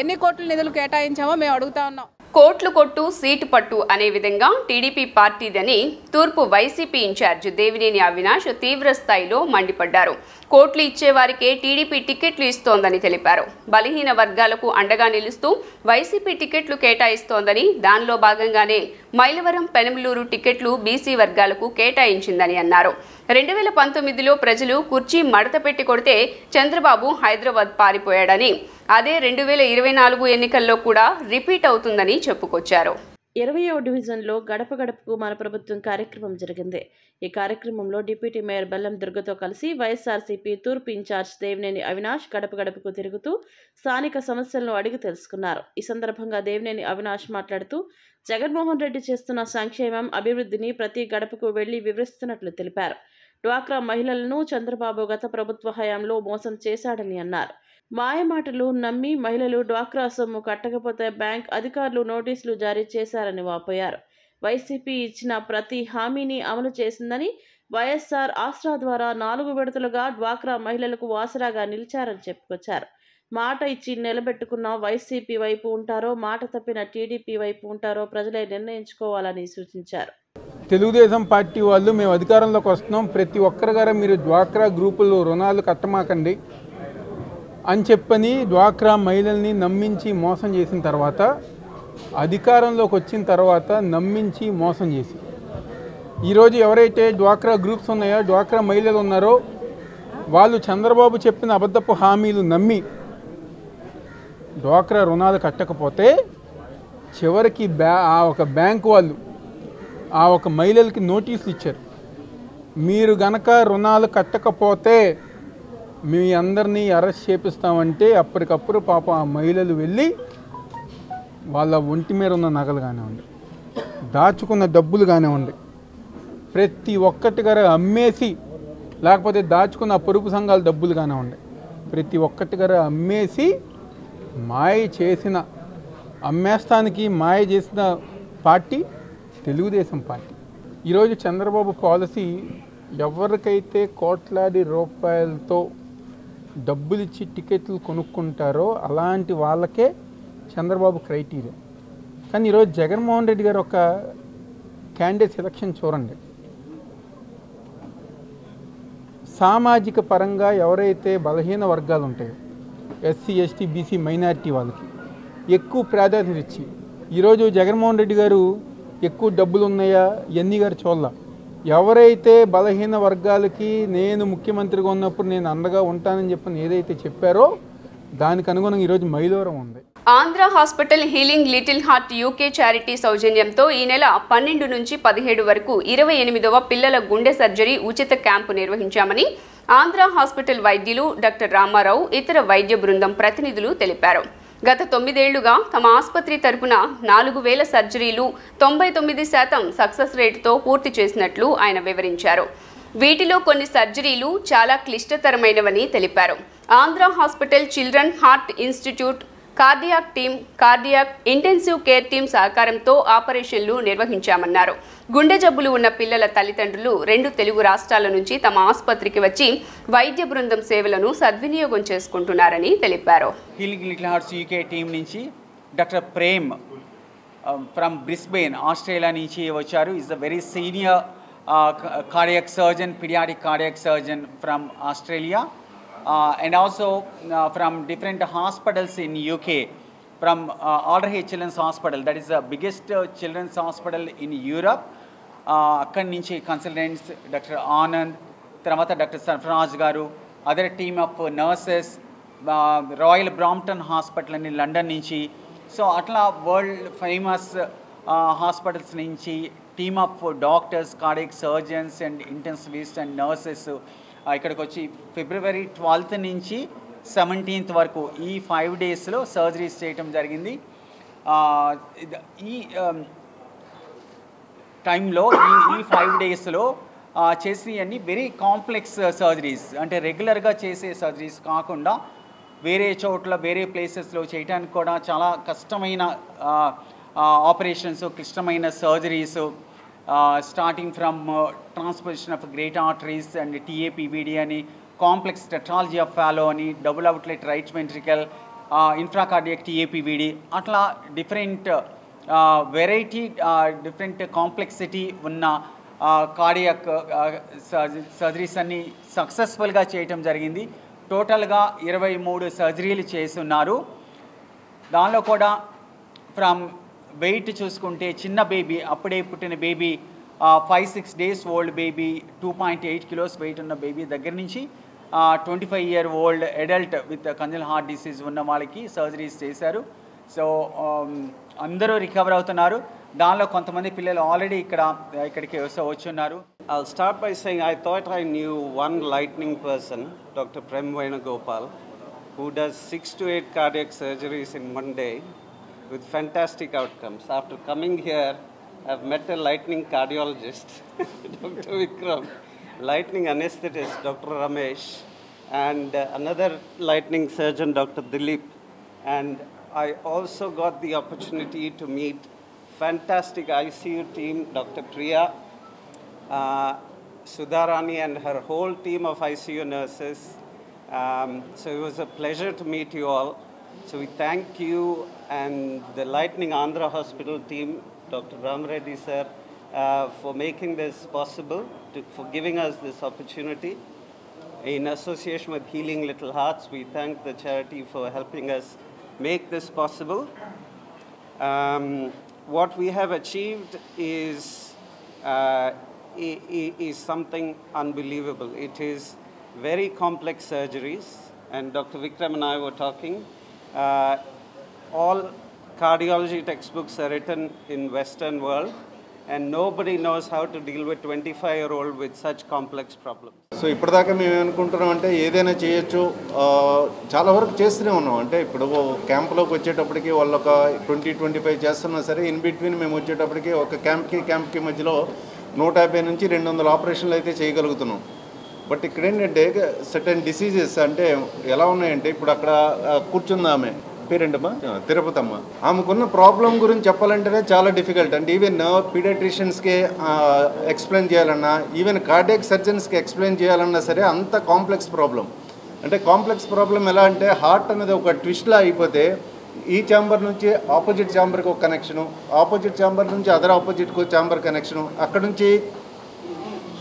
ఎన్ని కోట్ల నిధులు కేటాయించామో మేము అడుగుతా ఉన్నాం. కోట్లు కొట్టు సీటు పట్టు అనే విధంగా టీడీపీ పార్టీదని తూర్పు వైసీపీ ఇన్ఛార్జ్ దేవినేని అవినాష్ తీవ్ర స్థాయిలో మండిపడ్డారు. కోట్లు ఇచ్చేవారికే టీడీపీ టికెట్లు ఇస్తోందని తెలిపారు. బలహీన వర్గాలకు అండగా నిలుస్తూ వైసీపీ టికెట్లు కేటాయిస్తోందని, దానిలో భాగంగానే మైలవరం, పెనమలూరు టికెట్లు బీసీ వర్గాలకు కేటాయించిందని అన్నారు. 2019లో ప్రజలు కుర్చీ మడత పెట్టి కొడితే చంద్రబాబు హైదరాబాద్ పారిపోయాడని, అదే 2024 ఎన్నికల్లో కూడా రిపీట్ అవుతుందని చెప్పుకొచ్చారు. 20వ డివిజన్లో గడప గడపకు మన ప్రభుత్వం కార్యక్రమం జరిగింది. ఈ కార్యక్రమంలో డిప్యూటీ మేయర్ బెల్లం దుర్గతో కలిసి వైఎస్ఆర్సీపీ తూర్పు ఇన్ఛార్జ్ దేవినేని అవినాష్ గడప గడపకు తిరుగుతూ స్థానిక సమస్యలను అడిగి తెలుసుకున్నారు. ఈ సందర్భంగా దేవినేని అవినాష్ మాట్లాడుతూ జగన్మోహన్ రెడ్డి చేస్తున్న సంక్షేమం, అభివృద్ధిని ప్రతి గడపకు వెళ్లి వివరిస్తున్నట్లు తెలిపారు. డ్వాక్రా మహిళలను చంద్రబాబు గత ప్రభుత్వ హయాంలో మోసం చేశాడని అన్నారు. మాయమాటలు నమ్మి మహిళలు డ్వాక్రా సొమ్ము కట్టకపోతే బ్యాంక్ అధికారులు నోటీసులు జారీ చేశారని వాపోయారు. వైసీపీ ఇచ్చిన ప్రతి హామీని అమలు చేసిందని, వైఎస్ఆర్ ఆసరా ద్వారా 4 విడతలుగా డ్వాక్రా మహిళలకు ఆసరాగా నిలిచారని చెప్పుకొచ్చారు. మాట ఇచ్చి నిలబెట్టుకున్న వైసీపీ వైపు ఉంటారో, మాట తప్పిన టీడీపీ వైపు ఉంటారో ప్రజలే నిర్ణయించుకోవాలని సూచించారు. తెలుగుదేశం పార్టీ వాళ్ళు మేము అధికారంలోకి వస్తున్నాం, ప్రతి ఒక్కరి గారు మీరు డ్వాక్రా గ్రూపులు రుణాలు కట్టమాకండి అని చెప్పని డ్వాక్రా మహిళల్ని నమ్మించి మోసం చేసిన తర్వాత, అధికారంలోకి వచ్చిన తర్వాత నమ్మించి మోసం చేసి ఈరోజు ఎవరైతే డ్వాక్రా గ్రూప్స్ ఉన్నాయో, డ్వాక్రా మహిళలు ఉన్నారో వాళ్ళు చంద్రబాబు చెప్పిన అబద్ధపు హామీలు నమ్మి డ్వాక్రా రుణాలు కట్టకపోతే చివరికి ఆ ఒక బ్యాంకు వాళ్ళు ఆ ఒక మహిళలకి నోటీసులు ఇచ్చారు. మీరు గనక రుణాలు కట్టకపోతే మీ అందరినీ అరెస్ట్ చేపిస్తామంటే అప్పటికప్పుడు పాప ఆ మహిళలు వెళ్ళి వాళ్ళ ఒంటి మీద ఉన్న నగలు కానివ్వండి, దాచుకున్న డబ్బులు కానివ్వండి, ప్రతి ఒక్కటి గారు అమ్మేసి, లేకపోతే దాచుకున్న పొరుగు సంఘాల డబ్బులు కానివ్వండి, ప్రతి ఒక్కటి గారు అమ్మేసి మాయ చేసిన, అమ్మేస్తానికి మాయ చేసిన పార్టీ తెలుగుదేశం పార్టీ. ఈరోజు చంద్రబాబు పాలసీ ఎవరికైతే కోట్లాది రూపాయలతో డబ్బులు ఇచ్చి టికెట్లు కొనుక్కుంటారో అలాంటి వాళ్ళకే చంద్రబాబు క్రైటీరియా. కానీ ఈరోజు జగన్మోహన్ రెడ్డి గారు ఒక క్యాండిడేట్ సెలక్షన్ చూడండి. సామాజిక పరంగా ఎవరైతే బలహీన వర్గాలు ఉంటాయో, ఎస్సీ ఎస్టీ బీసీ మైనారిటీ వాళ్ళకి ఎక్కువ ప్రాధాన్యత ఇచ్చి, ఈరోజు జగన్మోహన్ రెడ్డి గారు ఎక్కువ డబ్బులు ఉన్నాయా ఎన్ని గారు చూడాల, ఎవరైతే బలహీన వర్గాలకి నేను ముఖ్యమంత్రిగా ఉన్నప్పుడు నేను అండగా ఉంటానని చెప్పని ఏదైతే చెప్పారో దానికి అనుగుణంగా ఈరోజు మైలవరం ఉంది. Andhra hospital healing little heart UK charity సౌజన్యంతో ఈ నెల 12 నుంచి 17 వరకు 28వ పిల్లల గుండె సర్జరీ ఉచిత క్యాంపు నిర్వహించామని ఆంధ్ర హాస్పిటల్ వైద్యులు డాక్టర్ రామారావు, ఇతర వైద్య బృందం ప్రతినిధులు తెలిపారు. గత 9 ఏళ్లుగా తమ ఆసుపత్రి తరపున 4000 సర్జరీలు 99% సక్సెస్ రేటుతో పూర్తి చేసినట్లు ఆయన వివరించారు. వీటిలో కొన్ని సర్జరీలు చాలా క్లిష్టతరమైనవని తెలిపారు. Andhra hospital children heart institute, cardiac team, cardiac intensive care team సహకారంతో ఆపరేషన్లు నిర్వహించామన్నారు. గుండె జబ్బులు ఉన్న పిల్లల తల్లిదండ్రులు 2 తెలుగు రాష్ట్రాల నుంచి తమ ఆసుపత్రికి వచ్చి వైద్య బృందం సేవలను సద్వినియోగం చేసుకుంటున్నారని తెలిపారు. Healing Little Hearts UK team నుంచి doctor Prem from Brisbane Australia నుంచి వచ్చారు. Is a very senior cardiac surgeon, paediatric cardiac surgeon from Australia. And also from different hospitals in UK, from Alderhay Children's Hospital, that is the biggest children's hospital in Europe. Akkadi nunchi consultants Dr. Anand, tarvata Dr. Sarfaraj garu, other team of nurses, Royal Brompton Hospital in London nunchi. So atla world famous hospitals nunchi team of doctors, cardiac surgeons and intensivists and nurses ఇక్కడికి వచ్చి February 12th నుంచి 17th వరకు ఈ 5 డేస్లో surgeries చేయటం జరిగింది. ఈ టైంలో ఈ 5 డేస్లో చేసినవన్నీ వెరీ కాంప్లెక్స్ సర్జరీస్, అంటే రెగ్యులర్గా చేసే సర్జరీస్ కాకుండా వేరే చోట్ల వేరే ప్లేసెస్లో చేయడానికి కూడా చాలా కష్టమైన ఆపరేషన్స్, క్లిష్టమైన surgeries, starting from transposition of great arteries and TAPVD ani, complex tetralogy of Fallot ani, double outlet right ventricle, infracardiac TAPVD, atla different variety, different complexity unna cardiac surgeries anni successful ga cheyatam jarigindi. Total ga 23 సర్జరీలు చేస్తున్నారు. దానిలో కూడా from wait చూసుకుంటే చిన్న baby, అప్పుడే పుట్టిన baby, 5-6 days old baby, 2.8 kilos weight ఉన్న baby దగ్గర నుంచి 25 year old adult with congenital heart disease ఉన్న వాళ్ళకి సర్జరీస్ చేశారు. సో అందరూ రికవర్ అవుతున్నారు. దానిలో కొంతమంది పిల్లలు ఆల్రెడీ ఇక్కడికి వచ్చున్నారు. I'll start by saying I thought I knew one lightning person, Dr. Prem Venugopal, who does 6 to 8 cardiac surgeries in one day with fantastic outcomes. After coming here, I've met a lightning cardiologist, Dr. Vikram, lightning anesthetist, Dr. Ramesh, and another lightning surgeon, Dr. Dilip. And I also got the opportunity to meet fantastic ICU team, Dr. Priya, Sudharani and her whole team of ICU nurses, So it was a pleasure to meet you all. So we thank you and the Lightning Andhra Hospital team, Dr. Ram Reddy sir, for making this possible, for giving us this opportunity. In association with Healing Little Hearts, we thank the charity for helping us make this possible. What we have achieved is something unbelievable. It is very complex surgeries, and Dr. Vikram and I were talking. All cardiology textbooks are written in Western world, and nobody knows how to deal with 25-year-old with such complex problems. So ఇప్పటిదాకా మేము ఏమనుకుంటున్నాం అంటే ఏదైనా చేయొచ్చు, చాలా వరకు చేస్తూనే ఉన్నాం. అంటే ఇప్పుడు క్యాంప్లోకి వచ్చేటప్పటికి వాళ్ళు ఒక 20-25 చేస్తున్నా సరే, ఇన్ బిట్వీన్ మేము వచ్చేటప్పటికి ఒక క్యాంప్కి మధ్యలో 150 నుంచి 200 ఆపరేషన్లు అయితే చేయగలుగుతున్నాం. బట్ ఇక్కడ ఏంటంటే సర్టెన్ డిసీజెస్ అంటే ఎలా ఉన్నాయంటే, ఇప్పుడు అక్కడ కూర్చుందామే పేరేంటమ్మా తిరుపతమ్మ, ఆమెకున్న ప్రాబ్లం గురించి చెప్పాలంటేనే చాలా డిఫికల్ట్. అంటే ఈవెన్ పీడియాట్రిషియన్స్కి ఎక్స్ప్లెయిన్ చేయాలన్నా, ఈవెన్ కార్డియాక్ సర్జన్స్కి ఎక్స్ప్లెయిన్ చేయాలన్నా సరే అంత కాంప్లెక్స్ ప్రాబ్లం. అంటే కాంప్లెక్స్ ప్రాబ్లం ఎలా అంటే, హార్ట్ అనేది ఒక ట్విస్ట్లా అయిపోతే ఈ ఛాంబర్ నుంచి ఆపోజిట్ ఛాంబర్కి ఒక కనెక్షను, ఆపోజిట్ ఛాంబర్ నుంచి అదర్ ఆపోజిట్కి ఛాంబర్ కనెక్షను, అక్కడ నుంచి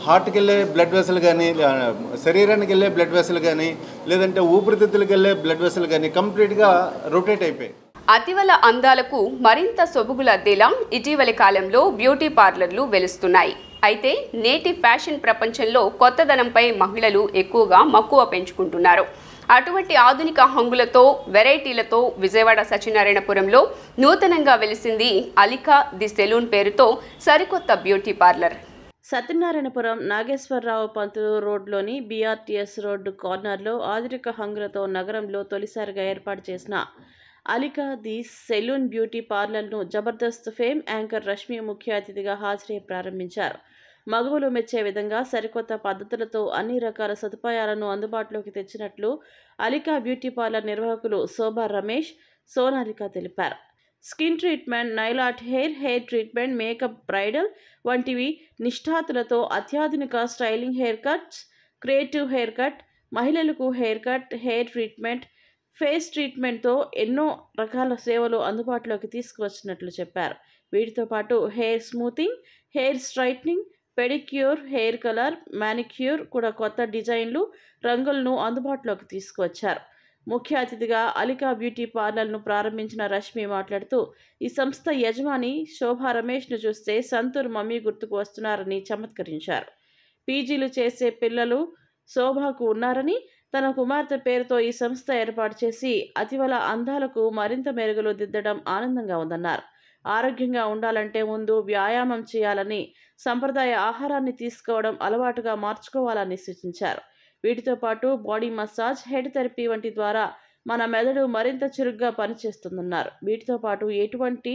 హార్ట్కి వెళ్ళే బ్లడ్ వెసల్ కానీ, శరీరానికి వెళ్ళే బ్లడ్ వెసల్ కానీ, లేదంటే ఊపిరితిత్తులకు వెళ్ళే బ్లడ్ వెసల్ కానీ కంప్లీట్గా రొటేట్ అయిపోయాయి. అతివల అందాలకు మరింత సొబుగులద్దేలా ఇటీవలి కాలంలో బ్యూటీ పార్లర్లు వెలుస్తున్నాయి. అయితే నేటి ఫ్యాషన్ ప్రపంచంలో కొత్తదనంపై మహిళలు ఎక్కువగా మక్కువ పెంచుకుంటున్నారు. అటువంటి ఆధునిక హంగులతో, వెరైటీలతో విజయవాడ సత్యనారాయణపురంలో నూతనంగా వెలిసింది అలికా ది సెలూన్ పేరుతో సరికొత్త బ్యూటీ పార్లర్. సత్యనారాయణపురం నాగేశ్వరరావు పంతులు రోడ్లోని బీఆర్టీఎస్ రోడ్డు కార్నర్లో ఆధునిక హంగులతో నగరంలో తొలిసారిగా ఏర్పాటు చేసిన అలికా ది సెలూన్ బ్యూటీ పార్లర్ను జబర్దస్త్ ఫేమ్ యాంకర్ రష్మి ముఖ్య అతిథిగా హాజరై ప్రారంభించారు. మగవులు మెచ్చే విధంగా సరికొత్త పద్ధతులతో అన్ని రకాల సదుపాయాలను అందుబాటులోకి తెచ్చినట్లు అలికా బ్యూటీ పార్లర్ నిర్వాహకులు శోభా రమేష్, సోనాలిక తెలిపారు. Skin treatment, nail art hair treatment, makeup, bridal వంటివి నిష్ఠాతులతో అత్యాధునిక styling hair cuts, creative hair cut, మహిళలకు hair cut, hair treatment, face ట్రీట్మెంట్తో ఎన్నో రకాల సేవలు అందుబాటులోకి తీసుకువచ్చినట్లు చెప్పారు. వీటితో పాటు hair smoothing, hair straightening, pedicure, hair colour, manicure కూడా కొత్త డిజైన్లు, రంగులను అందుబాటులోకి తీసుకువచ్చారు. ముఖ్య అతిథిగా అలికా బ్యూటీ పార్లర్ను ప్రారంభించిన రష్మి మాట్లాడుతూ, ఈ సంస్థ యజమాని శోభా రమేష్ను చూస్తే సంతూర్ మమ్మీ గుర్తుకు వస్తున్నారని చమత్కరించారు. పీజీలు చేసే పిల్లలు శోభాకు ఉన్నారని, తన కుమార్తె పేరుతో ఈ సంస్థ ఏర్పాటు చేసి అతివల అందాలకు మరింత మెరుగులు దిద్దడం ఆనందంగా ఉందన్నారు. ఆరోగ్యంగా ఉండాలంటే ముందు వ్యాయామం చేయాలని, సంప్రదాయ ఆహారాన్ని తీసుకోవడం అలవాటుగా మార్చుకోవాలని సూచించారు. వీటితో పాటు బాడీ మసాజ్, హెడ్ థెరపీ వంటి ద్వారా మన మెదడు మరింత చురుగ్గా పనిచేస్తుందన్నారు. వీటితో పాటు ఎటువంటి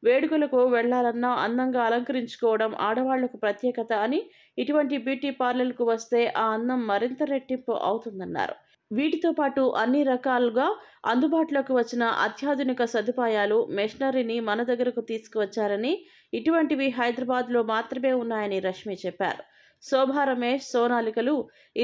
వేడుకలకు వెళ్లాలన్నా అందంగా అలంకరించుకోవడం ఆడవాళ్లకు ప్రత్యేకత అని, ఇటువంటి బ్యూటీ పార్లర్కు వస్తే ఆ అందం మరింత రెట్టింపు అవుతుందన్నారు. వీటితో పాటు అన్ని రకాలుగా అందుబాటులోకి వచ్చిన అత్యాధునిక సదుపాయాలు, మెషినరీని మన దగ్గరకు తీసుకువచ్చారని, ఇటువంటివి హైదరాబాద్లో మాత్రమే ఉన్నాయని రష్మి చెప్పారు. శోభా రమేష్, సోనాలికలు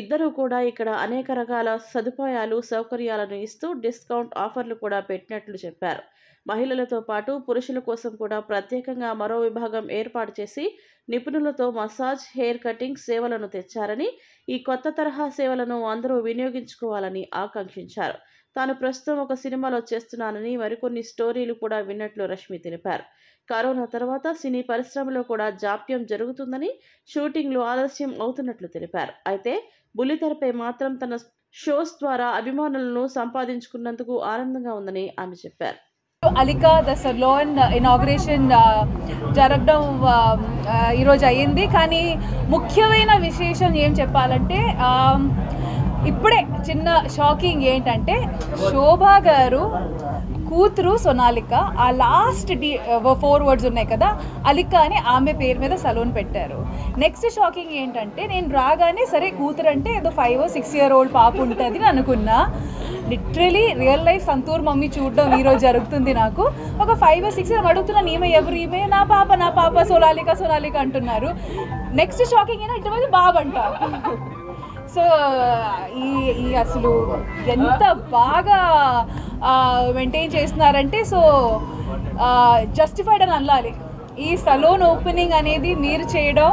ఇద్దరూ కూడా ఇక్కడ అనేక రకాల సదుపాయాలు, సౌకర్యాలను ఇస్తూ డిస్కౌంట్ ఆఫర్లు కూడా పెట్టినట్లు చెప్పారు. మహిళలతో పాటు పురుషుల కోసం కూడా ప్రత్యేకంగా మరో విభాగం ఏర్పాటు చేసి నిపుణులతో మసాజ్, హెయిర్ కటింగ్ సేవలను తెచ్చారని, ఈ కొత్త తరహా సేవలను అందరూ వినియోగించుకోవాలని ఆకాంక్షించారు. తాను ప్రస్తుతం ఒక సినిమాలో చేస్తున్నానని, మరికొన్ని స్టోరీలు కూడా విన్నట్లు రష్మి తెలిపారు. కరోనా తర్వాత సినీ పరిశ్రమలో కూడా జాప్యం జరుగుతుందని, షూటింగ్లు ఆలస్యం అవుతున్నట్లు తెలిపారు. అయితే బుల్లితెరపై మాత్రం తన షోస్ ద్వారా అభిమానులను సంపాదించుకున్నందుకు ఆనందంగా ఉందని ఆమె చెప్పారు. అలికా ద సెలూన్ ఇనాగ్రేషన్ జరగడం ఈరోజు అయ్యింది. కానీ ముఖ్యమైన విశేషం ఏం చెప్పాలంటే, ఇప్పుడే చిన్న షాకింగ్ ఏంటంటే, శోభా గారు కూతురు సోనాలిక ఆ లాస్ట్ 4 words ఉన్నాయి కదా, అలికా అని ఆమె పేరు మీద సలూన్ పెట్టారు. నెక్స్ట్ షాకింగ్ ఏంటంటే, నేను రాగానే సరే కూతురు అంటే ఏదో 5 or 6 year old పాప ఉంటుంది అని అనుకున్నా. Literally real life Santoor mummy చూడడం ఈరోజు జరుగుతుంది. నాకు ఒక 5 or 6 years అడుగుతున్నాను, ఈమె ఎవరు, ఈమె నా పాప సోనాలిక అంటున్నారు. నెక్స్ట్ షాకింగ్ అయినా ఇటువంటి బాబు అంటారు. సో ఈ అసలు ఎంత బాగా మెయింటైన్ చేస్తున్నారంటే సో జస్టిఫైడ్ అని అనాలి. ఈ సలూన్ ఓపెనింగ్ అనేది మీరు చేయడం,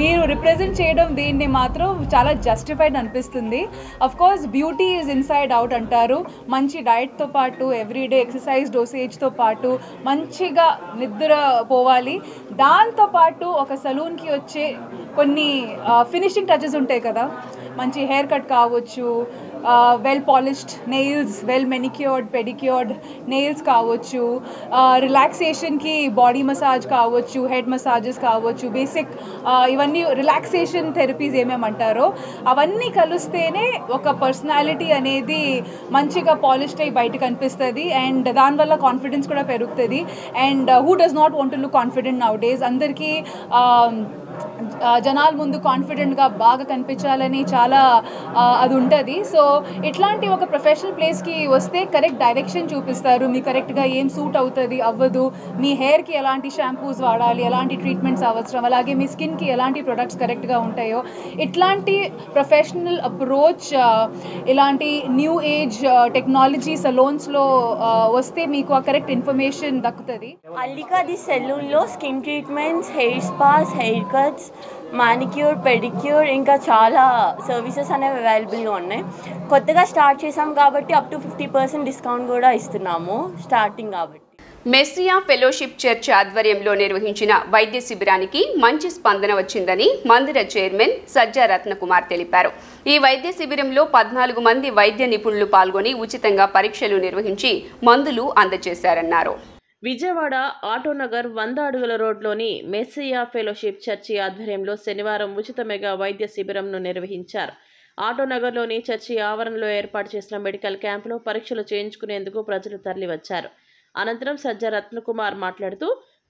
మీరు రిప్రజెంట్ చేయడం, దీన్ని మాత్రం చాలా జస్టిఫైడ్ అనిపిస్తుంది. Of course beauty is inside out అంటారు. మంచి డైట్తో పాటు ఎవ్రీడే ఎక్సర్సైజ్ డోసేజ్తో పాటు మంచిగా నిద్ర పోవాలి. దాంతోపాటు ఒక సలూన్కి వచ్చే కొన్ని ఫినిషింగ్ టచెస్ ఉంటాయి కదా, మంచి హెయిర్ కట్ కావచ్చు, well polished nails, well manicured pedicured nails కావచ్చు, రిలాక్సేషన్కి బాడీ మసాజ్ కావచ్చు, హెడ్ మసాజెస్ కావచ్చు, బేసిక్ ఇవన్నీ రిలాక్సేషన్ థెరపీస్ ఏమేమంటారో అవన్నీ కలిస్తేనే ఒక పర్సనాలిటీ అనేది మంచిగా పాలిష్డ్ అయ్యి బయటకు కనిపిస్తుంది. అండ్ దానివల్ల కాన్ఫిడెన్స్ కూడా పెరుగుతుంది. And who does not want to look confident now days? అందరికీ జనాల ముందు కాన్ఫిడెంట్గా బాగా కనిపించాలని చాలా అది ఉంటుంది. సో ఇట్లాంటి ఒక ప్రొఫెషనల్ ప్లేస్కి వస్తే కరెక్ట్ డైరెక్షన్ చూపిస్తారు, మీ కరెక్ట్గా ఏం సూట్ అవుతుంది అవ్వదు, మీ హెయిర్కి ఎలాంటి షాంపూస్ వాడాలి, ఎలాంటి ట్రీట్మెంట్స్ అవసరం, అలాగే మీ స్కిన్కి ఎలాంటి ప్రొడక్ట్స్ కరెక్ట్గా ఉంటాయో, ఇట్లాంటి ప్రొఫెషనల్ అప్రోచ్ ఇలాంటి న్యూ ఏజ్ టెక్నాలజీ సలోన్స్లో వస్తే మీకు ఆ కరెక్ట్ ఇన్ఫర్మేషన్ దక్కుతుంది. అల్లికాది సెలూన్లో skin treatments, hair spas, hair cuts, manicure, pedicure, ఇంకా చాలా సర్వీసెస్ అనేవి అవైలబుల్గా ఉన్నాయి. కొత్తగా స్టార్ట్ చేసాం కాబట్టి అప్ టు 50% డిస్కౌంట్ కూడా ఇస్తున్నాము స్టార్టింగ్ కాబట్టి. మెస్సియా ఫెలోషిప్ చర్చ్ ఆధ్వర్యంలో నిర్వహించిన వైద్య శిబిరానికి మంచి స్పందన వచ్చిందని మందిర చైర్మన్ సజ్జా రత్నకుమార్ తెలిపారు. ఈ వైద్య శిబిరంలో 14 మంది వైద్య నిపుణులు పాల్గొని ఉచితంగా పరీక్షలు నిర్వహించి మందులు అందజేశారన్నారు. విజయవాడ ఆటోనగర్ 100 అడుగుల రోడ్లోని మెస్సియా ఫెలోషిప్ చర్చి ఆధ్వర్యంలో శనివారం ఉచిత మెగా వైద్య శిబిరంను నిర్వహించారు. ఆటోనగర్లోని చర్చి ఆవరణలో ఏర్పాటు చేసిన మెడికల్ క్యాంపులో పరీక్షలు చేయించుకునేందుకు ప్రజలు తరలివచ్చారు. అనంతరం సజ్జా రత్నకుమార్ మాట్లాడుతూ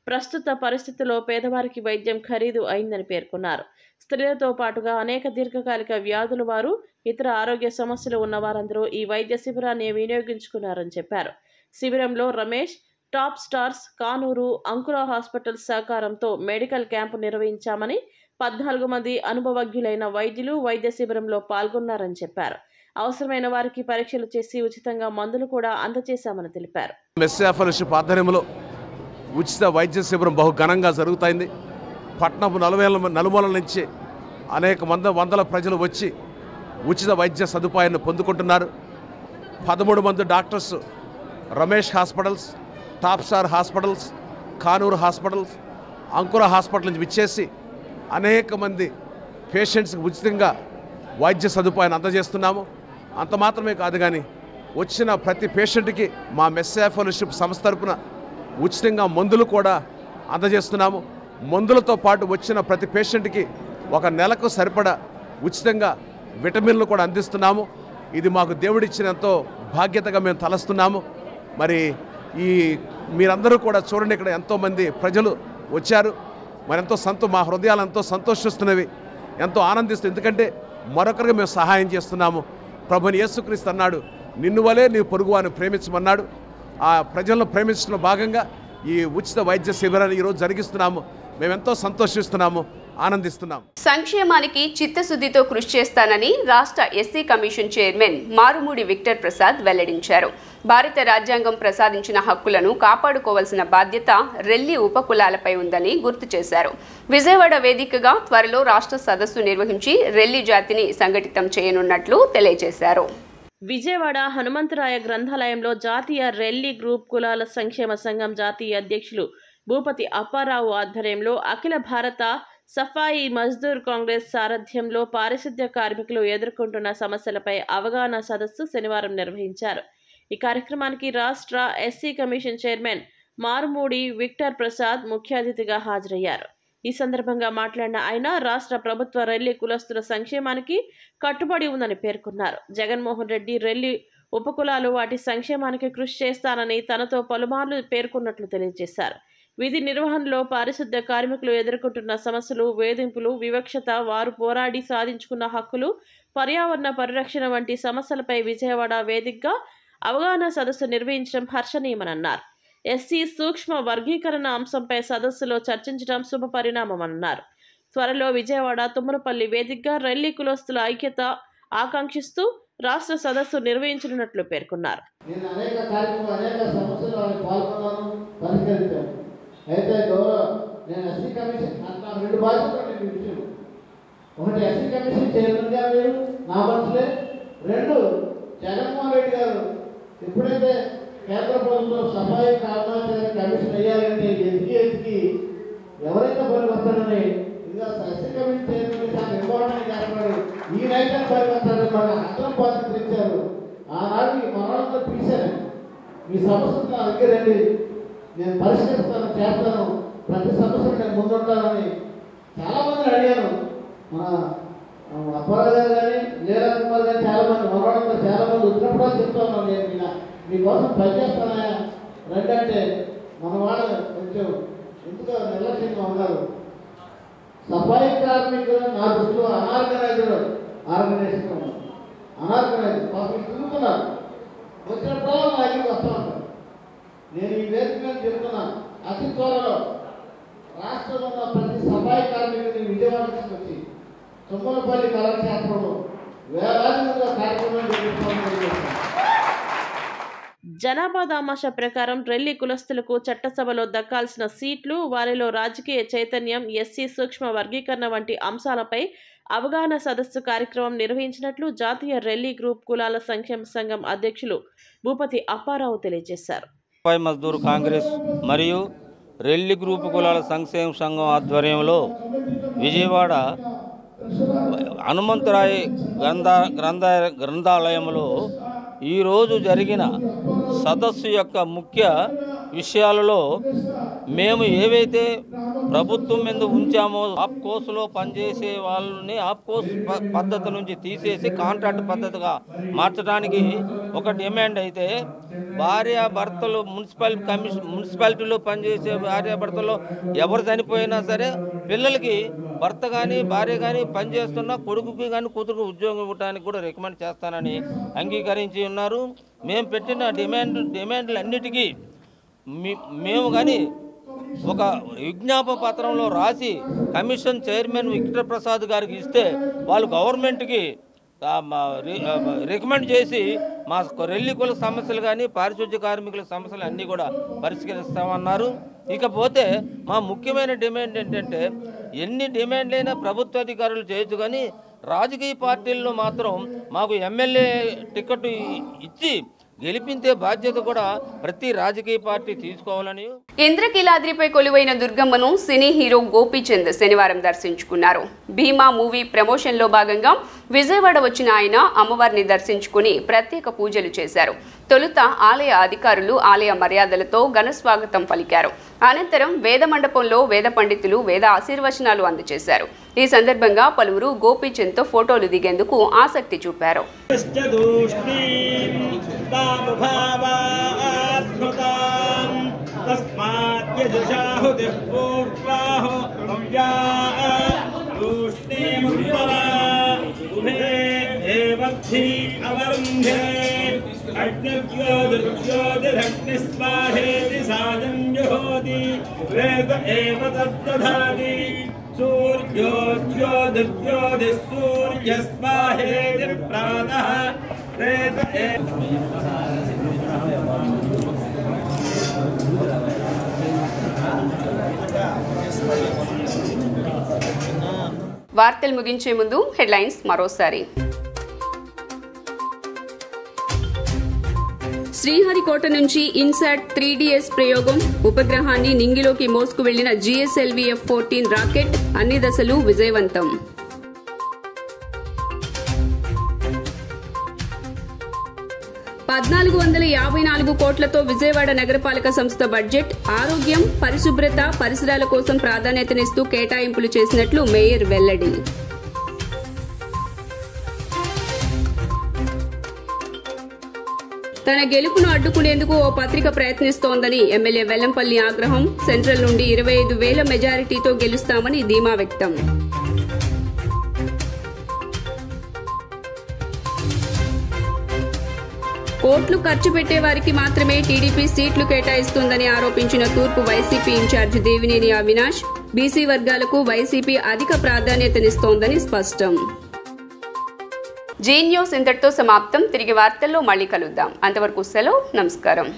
ప్రస్తుత పరిస్థితుల్లో పేదవారికి వైద్యం ఖరీదు అయిందని పేర్కొన్నారు. స్త్రీలతో పాటుగా అనేక దీర్ఘకాలిక వ్యాధుల వారు, ఇతర ఆరోగ్య సమస్యలు ఉన్న వారందరూ ఈ వైద్య శిబిరాన్ని వినియోగించుకున్నారని చెప్పారు. శిబిరంలో రమేష్, టాప్ స్టార్స్, కానూరు, అంకుర హాస్పిటల్స్ సహకారంతో మెడికల్ క్యాంపు నిర్వహించామని, 14 మంది అనుభవజ్ఞులైన వైద్యులు వైద్య శిబిరంలో పాల్గొన్నారని చెప్పారు. అవసరమైన వారికి పరీక్షలు చేసి ఉచితంగా మందులు కూడా అందజేశామని తెలిపారు. మెస్సియా ఫెలోషిప్ ఆధ్వర్యంలో ఉచిత వైద్య శిబిరం బహు ఘనంగా జరుగుతోంది. పట్టణపు నలుమూలల నుంచి అనేక వందల ప్రజలు వచ్చి ఉచిత వైద్య సదుపాయాన్ని పొందుకుంటున్నారు. 13 మంది doctors Ramesh hospitals, top star hospitals, Kanuru hospitals, అంకుర హాస్పిటల్ నుంచి విచ్చేసి అనేక మంది పేషెంట్స్కి ఉచితంగా వైద్య సదుపాయాన్ని అందజేస్తున్నాము. అంత మాత్రమే కాదు కానీ వచ్చిన ప్రతి పేషెంట్కి మా మెస్సియా ఫెలోషిప్ సంస్థ తరపున ఉచితంగా మందులు కూడా అందజేస్తున్నాము. మందులతో పాటు వచ్చిన ప్రతి పేషెంట్కి ఒక నెలకు సరిపడా ఉచితంగా విటమిన్లు కూడా అందిస్తున్నాము. ఇది మాకు దేవుడిచ్చిన ఎంతో బాధ్యతగా మేము తలస్తున్నాము. మరి ఈ మీరందరూ కూడా చూడండి, ఇక్కడ ఎంతోమంది ప్రజలు వచ్చారు. మరెంతో మా హృదయాలు ఎంతో సంతోషిస్తున్నవి, ఎంతో ఆనందిస్తుంది. ఎందుకంటే మరొకరికి మేము సహాయం చేస్తున్నాము. ప్రభుని యేసుక్రీస్తు అన్నాడు, నిన్ను వలే నీ పొరుగువాని ప్రేమించమన్నాడు. ఆ ప్రజలను ప్రేమించడం భాగంగా ఈ ఉచిత వైద్య శిబిరాన్ని ఈరోజు జరిగిస్తున్నాము. మేమెంతో సంతోషిస్తున్నాము, ఆనందిస్తున్నాము. సంక్షేమానికి చిత్తశుద్ధితో కృషి చేస్తానని రాష్ట్ర SC commission chairman Marumudi Victor Prasad వెల్లడించారు. భారత రాజ్యాంగం ప్రసాదించిన హక్కులను కాపాడుకోవాల్సిన బాధ్యత రెల్లి ఉపకులాలపై ఉందని గుర్తు చేశారు. విజయవాడ వేదికగా త్వరలో రాష్ట్ర సదస్సు నిర్వహించి రెల్లి జాతిని సంఘటితం చేయనున్నట్లు తెలియజేశారు. విజయవాడ హనుమంతరాయ గ్రంథాలయంలో జాతీయ రెల్లి గ్రూప్ కులాల సంక్షేమ సంఘం జాతీయ అధ్యక్షులు భూపతి అప్పారావు ఆధ్వర్యంలో అఖిల భారత సఫాయి మజ్దూర్ కాంగ్రెస్ సారథ్యంలో పారిశుద్ధ్య కార్మికులు ఎదుర్కొంటున్న సమస్యలపై అవగాహన సదస్సు శనివారం నిర్వహించారు. ఈ కార్యక్రమానికి రాష్ట్ర SC commission chairman Marumudi Victor Prasad ముఖ్య అతిథిగా హాజరయ్యారు. ఈ సందర్భంగా మాట్లాడిన ఆయన రాష్ట్ర ప్రభుత్వ రెల్లి కులస్తుల సంక్షేమానికి కట్టుబడి ఉందని పేర్కొన్నారు. జగన్మోహన్ రెడ్డి రెల్లి ఉపకులాలు వాటి సంక్షేమానికి కృషి చేస్తానని తనతో పలుమార్లు పేర్కొన్నట్లు తెలియజేశారు. విధి నిర్వహణలో పారిశుద్ధ్య కార్మికులు ఎదుర్కొంటున్న సమస్యలు, వేధింపులు, వివక్షత, వారు పోరాడి సాధించుకున్న హక్కులు, పర్యావరణ పరిరక్షణ వంటి సమస్యలపై విజయవాడ వేదికగా అవగాహన సదస్సు నిర్వహించడం హర్షణీయమన్నారు. ఎస్సీ సూక్ష్మ వర్గీకరణ అంశంపై సదస్సులో చర్చించడం శుభ పరిణామమన్నారు. త్వరలో విజయవాడ తుమ్మలపల్లి వేదికగా రెల్లి కులస్తుల ఐక్యత ఆకాంక్షిస్తూ రాష్ట్ర సదస్సు నిర్వహించనున్నట్లు పేర్కొన్నారు. నేను అనేక కార్యక్రమాలు అనేక సమస్యలు పాల్గొన్నాను, పరిష్కరించాను. అయితే నేను ఎస్సీ కమిషన్ నాకు 2 బాధ్యతలు విషయం. ఒకటి ఎస్సీ కమిషన్ చైర్మన్గా మీరు నా మనసులే. 2 జగన్మోహన్ రెడ్డి గారు ఎప్పుడైతే కేంద్ర ప్రభుత్వం సఫాయి కర్మచారి కమిషన్ అయ్యారంటే ఎదిగి ఎవరైతే పరివర్తనని ఇంకా ఎస్సీ కమిషన్ చైర్మన్ చాలా ఇంపార్టెంట్ చేస్తున్నాడు. ఈ రైతుల పరివర్తన మన అర్థం బాధ్యత ఇచ్చారు. ఆనాడు ఈ మనవాళ్ళతో పిలిచాను, మీ సమస్యలు నా దగ్గర రండి, నేను పరిష్కరిస్తాను, చేస్తాను, ప్రతి సమస్యలు నేను ముందుంటానని చాలామందిని అడిగాను. మన అప్పారావు గారు కానీ లీలా కుమార్ గారు చాలామంది మనవాళ్ళతో చాలామంది వచ్చినప్పుడు చెప్తా ఉన్నాను, నేను మీకోసం పనిచేస్తానా రండి అంటే మన వాళ్ళు కొంచెం ఎందుకు నిర్లక్ష్యంగా ఉన్నారు. సఫాయి కార్మికులు నా దృష్టిలో అనార్గనైజ్డ్ ఆర్గనైజేషన్ ఉన్నారు. అనార్గనైజ్డ్ పాపం తిరుగుతున్నారు. వచ్చినప్పుడు నా దగ్గరికి వస్తూ ఉంటారు. నేను ఈ వేదిక మీద చెప్తున్నాను, అతి త్వరలో రాష్ట్రంలో ఉన్న ప్రతి సఫాయి కార్మికుడిని విజయవాడ తీసుకొచ్చి తుమ్మలపల్లి కళాక్షేత్రంలో వేలాది మంది కార్యక్రమాలు నిర్వహిస్తామని. జనాభా దామాషా ప్రకారం రెల్లి కులస్తులకు చట్టసభలో దక్కాల్సిన సీట్లు, వారిలో రాజకీయ చైతన్యం, ఎస్సీ సూక్ష్మ వర్గీకరణ వంటి అంశాలపై అవగాహన సదస్సు కార్యక్రమం నిర్వహించినట్లు జాతీయ రెల్లి గ్రూప్ కులాల సంక్షేమ సంఘం అధ్యక్షులు భూపతి అప్పారావు తెలియజేశారు. సఫాయి మజ్దూర్ కాంగ్రెస్ మరియు రెల్లి గ్రూప్ కులాల సంక్షేమ సంఘం ఆధ్వర్యంలో విజయవాడ హనుమంతరాయ్ గ్రంథాలయంలో ఈరోజు జరిగిన సదస్సు యొక్క ముఖ్య విషయాలలో మేము ఏవైతే ప్రభుత్వం మీద ఉంచామో ఆప్కోస్లో పనిచేసే వాళ్ళని ఆప్కోస్ పద్ధతి నుంచి తీసేసి కాంట్రాక్ట్ పద్ధతిగా మార్చడానికి ఒక డిమాండ్ అయితే, భార్యాభర్తలు మున్సిపాలిటీలో పనిచేసే భార్యాభర్తలు ఎవరు చనిపోయినా సరే పిల్లలకి భర్త కానీ భార్య కానీ పనిచేస్తున్నా కొడుకుకి కానీ కూతురుకు ఉద్యోగం ఇవ్వడానికి కూడా రికమెండ్ చేస్తానని అంగీకరించి ఉన్నారు. మేము పెట్టిన డిమాండ్లన్నిటికీ మేము కానీ ఒక విజ్ఞాపన పత్రంలో రాసి కమిషన్ చైర్మన్ విక్టర్ ప్రసాద్ గారికి ఇస్తే వాళ్ళు గవర్నమెంట్కి రికమెండ్ చేసి మా రెల్లి కుల సమస్యలు కానీ పారిశుద్ధ్య కార్మికుల సమస్యలు అన్నీ కూడా పరిష్కరిస్తామన్నారు. ఇకపోతే మా ముఖ్యమైన డిమాండ్ ఏంటంటే, ఎన్ని డిమాండ్లైనా ప్రభుత్వ అధికారులు చేయొచ్చు కానీ రాజకీయ పార్టీల్లో మాత్రం మాకు ఎమ్మెల్యే టికెట్ ఇచ్చి గెలిపించే బాధ్యత కూడా ప్రతి రాజకీయ పార్టీ తీసుకోవాలని. ఇంద్రకీలాద్రిపై కొలువైన దుర్గమ్మను సినీ హీరో గోపీచంద్ శనివారం దర్శించుకున్నారు. భీమా మూవీ ప్రమోషన్లో భాగంగా విజయవాడ వచ్చిన ఆయన అమ్మవారిని దర్శించుకుని ప్రత్యేక పూజలు చేశారు. తొలుత ఆలయ అధికారులు ఆలయ మర్యాదలతో ఘన స్వాగతం పలికారు. అనంతరం వేద మండపంలో వేద పండితులు వేద ఆశీర్వచనాలు అందజేశారు. ఈ సందర్భంగా పలువురు గోపీచంద్తో ఫోటోలు దిగేందుకు ఆసక్తి చూపారు. వార్తలు ముగించే ముందు హెడ్లైన్స్ మరోసారి. శ్రీహరికోట నుంచి ఇన్సాట్ 3DS ప్రయోగం, ఉపగ్రహాన్ని నింగిలోకి మోసుకు వెళ్లిన GSLV F-14 రాకెట్ అన్ని దశలు విజయవంతం. $1454 కోట్లతో విజయవాడ నగరపాలక సంస్థ బడ్జెట్. ఆరోగ్యం, పరిశుభ్రత, పరిసరాల కోసం ప్రాధాన్యతనిస్తూ కేటాయింపులు చేసినట్లు మేయర్ వెల్లడి. తన గెలుపును అడ్డుకునేందుకు ఓ పత్రిక ప్రయత్నిస్తోందని ఎమ్మెల్యే వెల్లంపల్లి ఆగ్రహం. సెంట్రల్ నుండి 25,000 మెజారిటీతో గెలుస్తామని ధీమా వ్యక్తం. కోట్లు ఖర్చు పెట్టే వారికి మాత్రమే టీడీపీ సీట్లు కేటాయిస్తుందని ఆరోపించిన తూర్పు వైసీపీ ఇన్ఛార్జ్ దేవినేని అవినాష్. బీసీ వర్గాలకు వైసీపీ అధిక ప్రాధాన్యతనిస్తోందని స్పష్టం. జీ న్యూస్ ఇంతటితో సమాప్తం. తిరిగి వార్తల్లో మళ్ళీ కలుద్దాం. అంతవరకు సెలవు. నమస్కారం.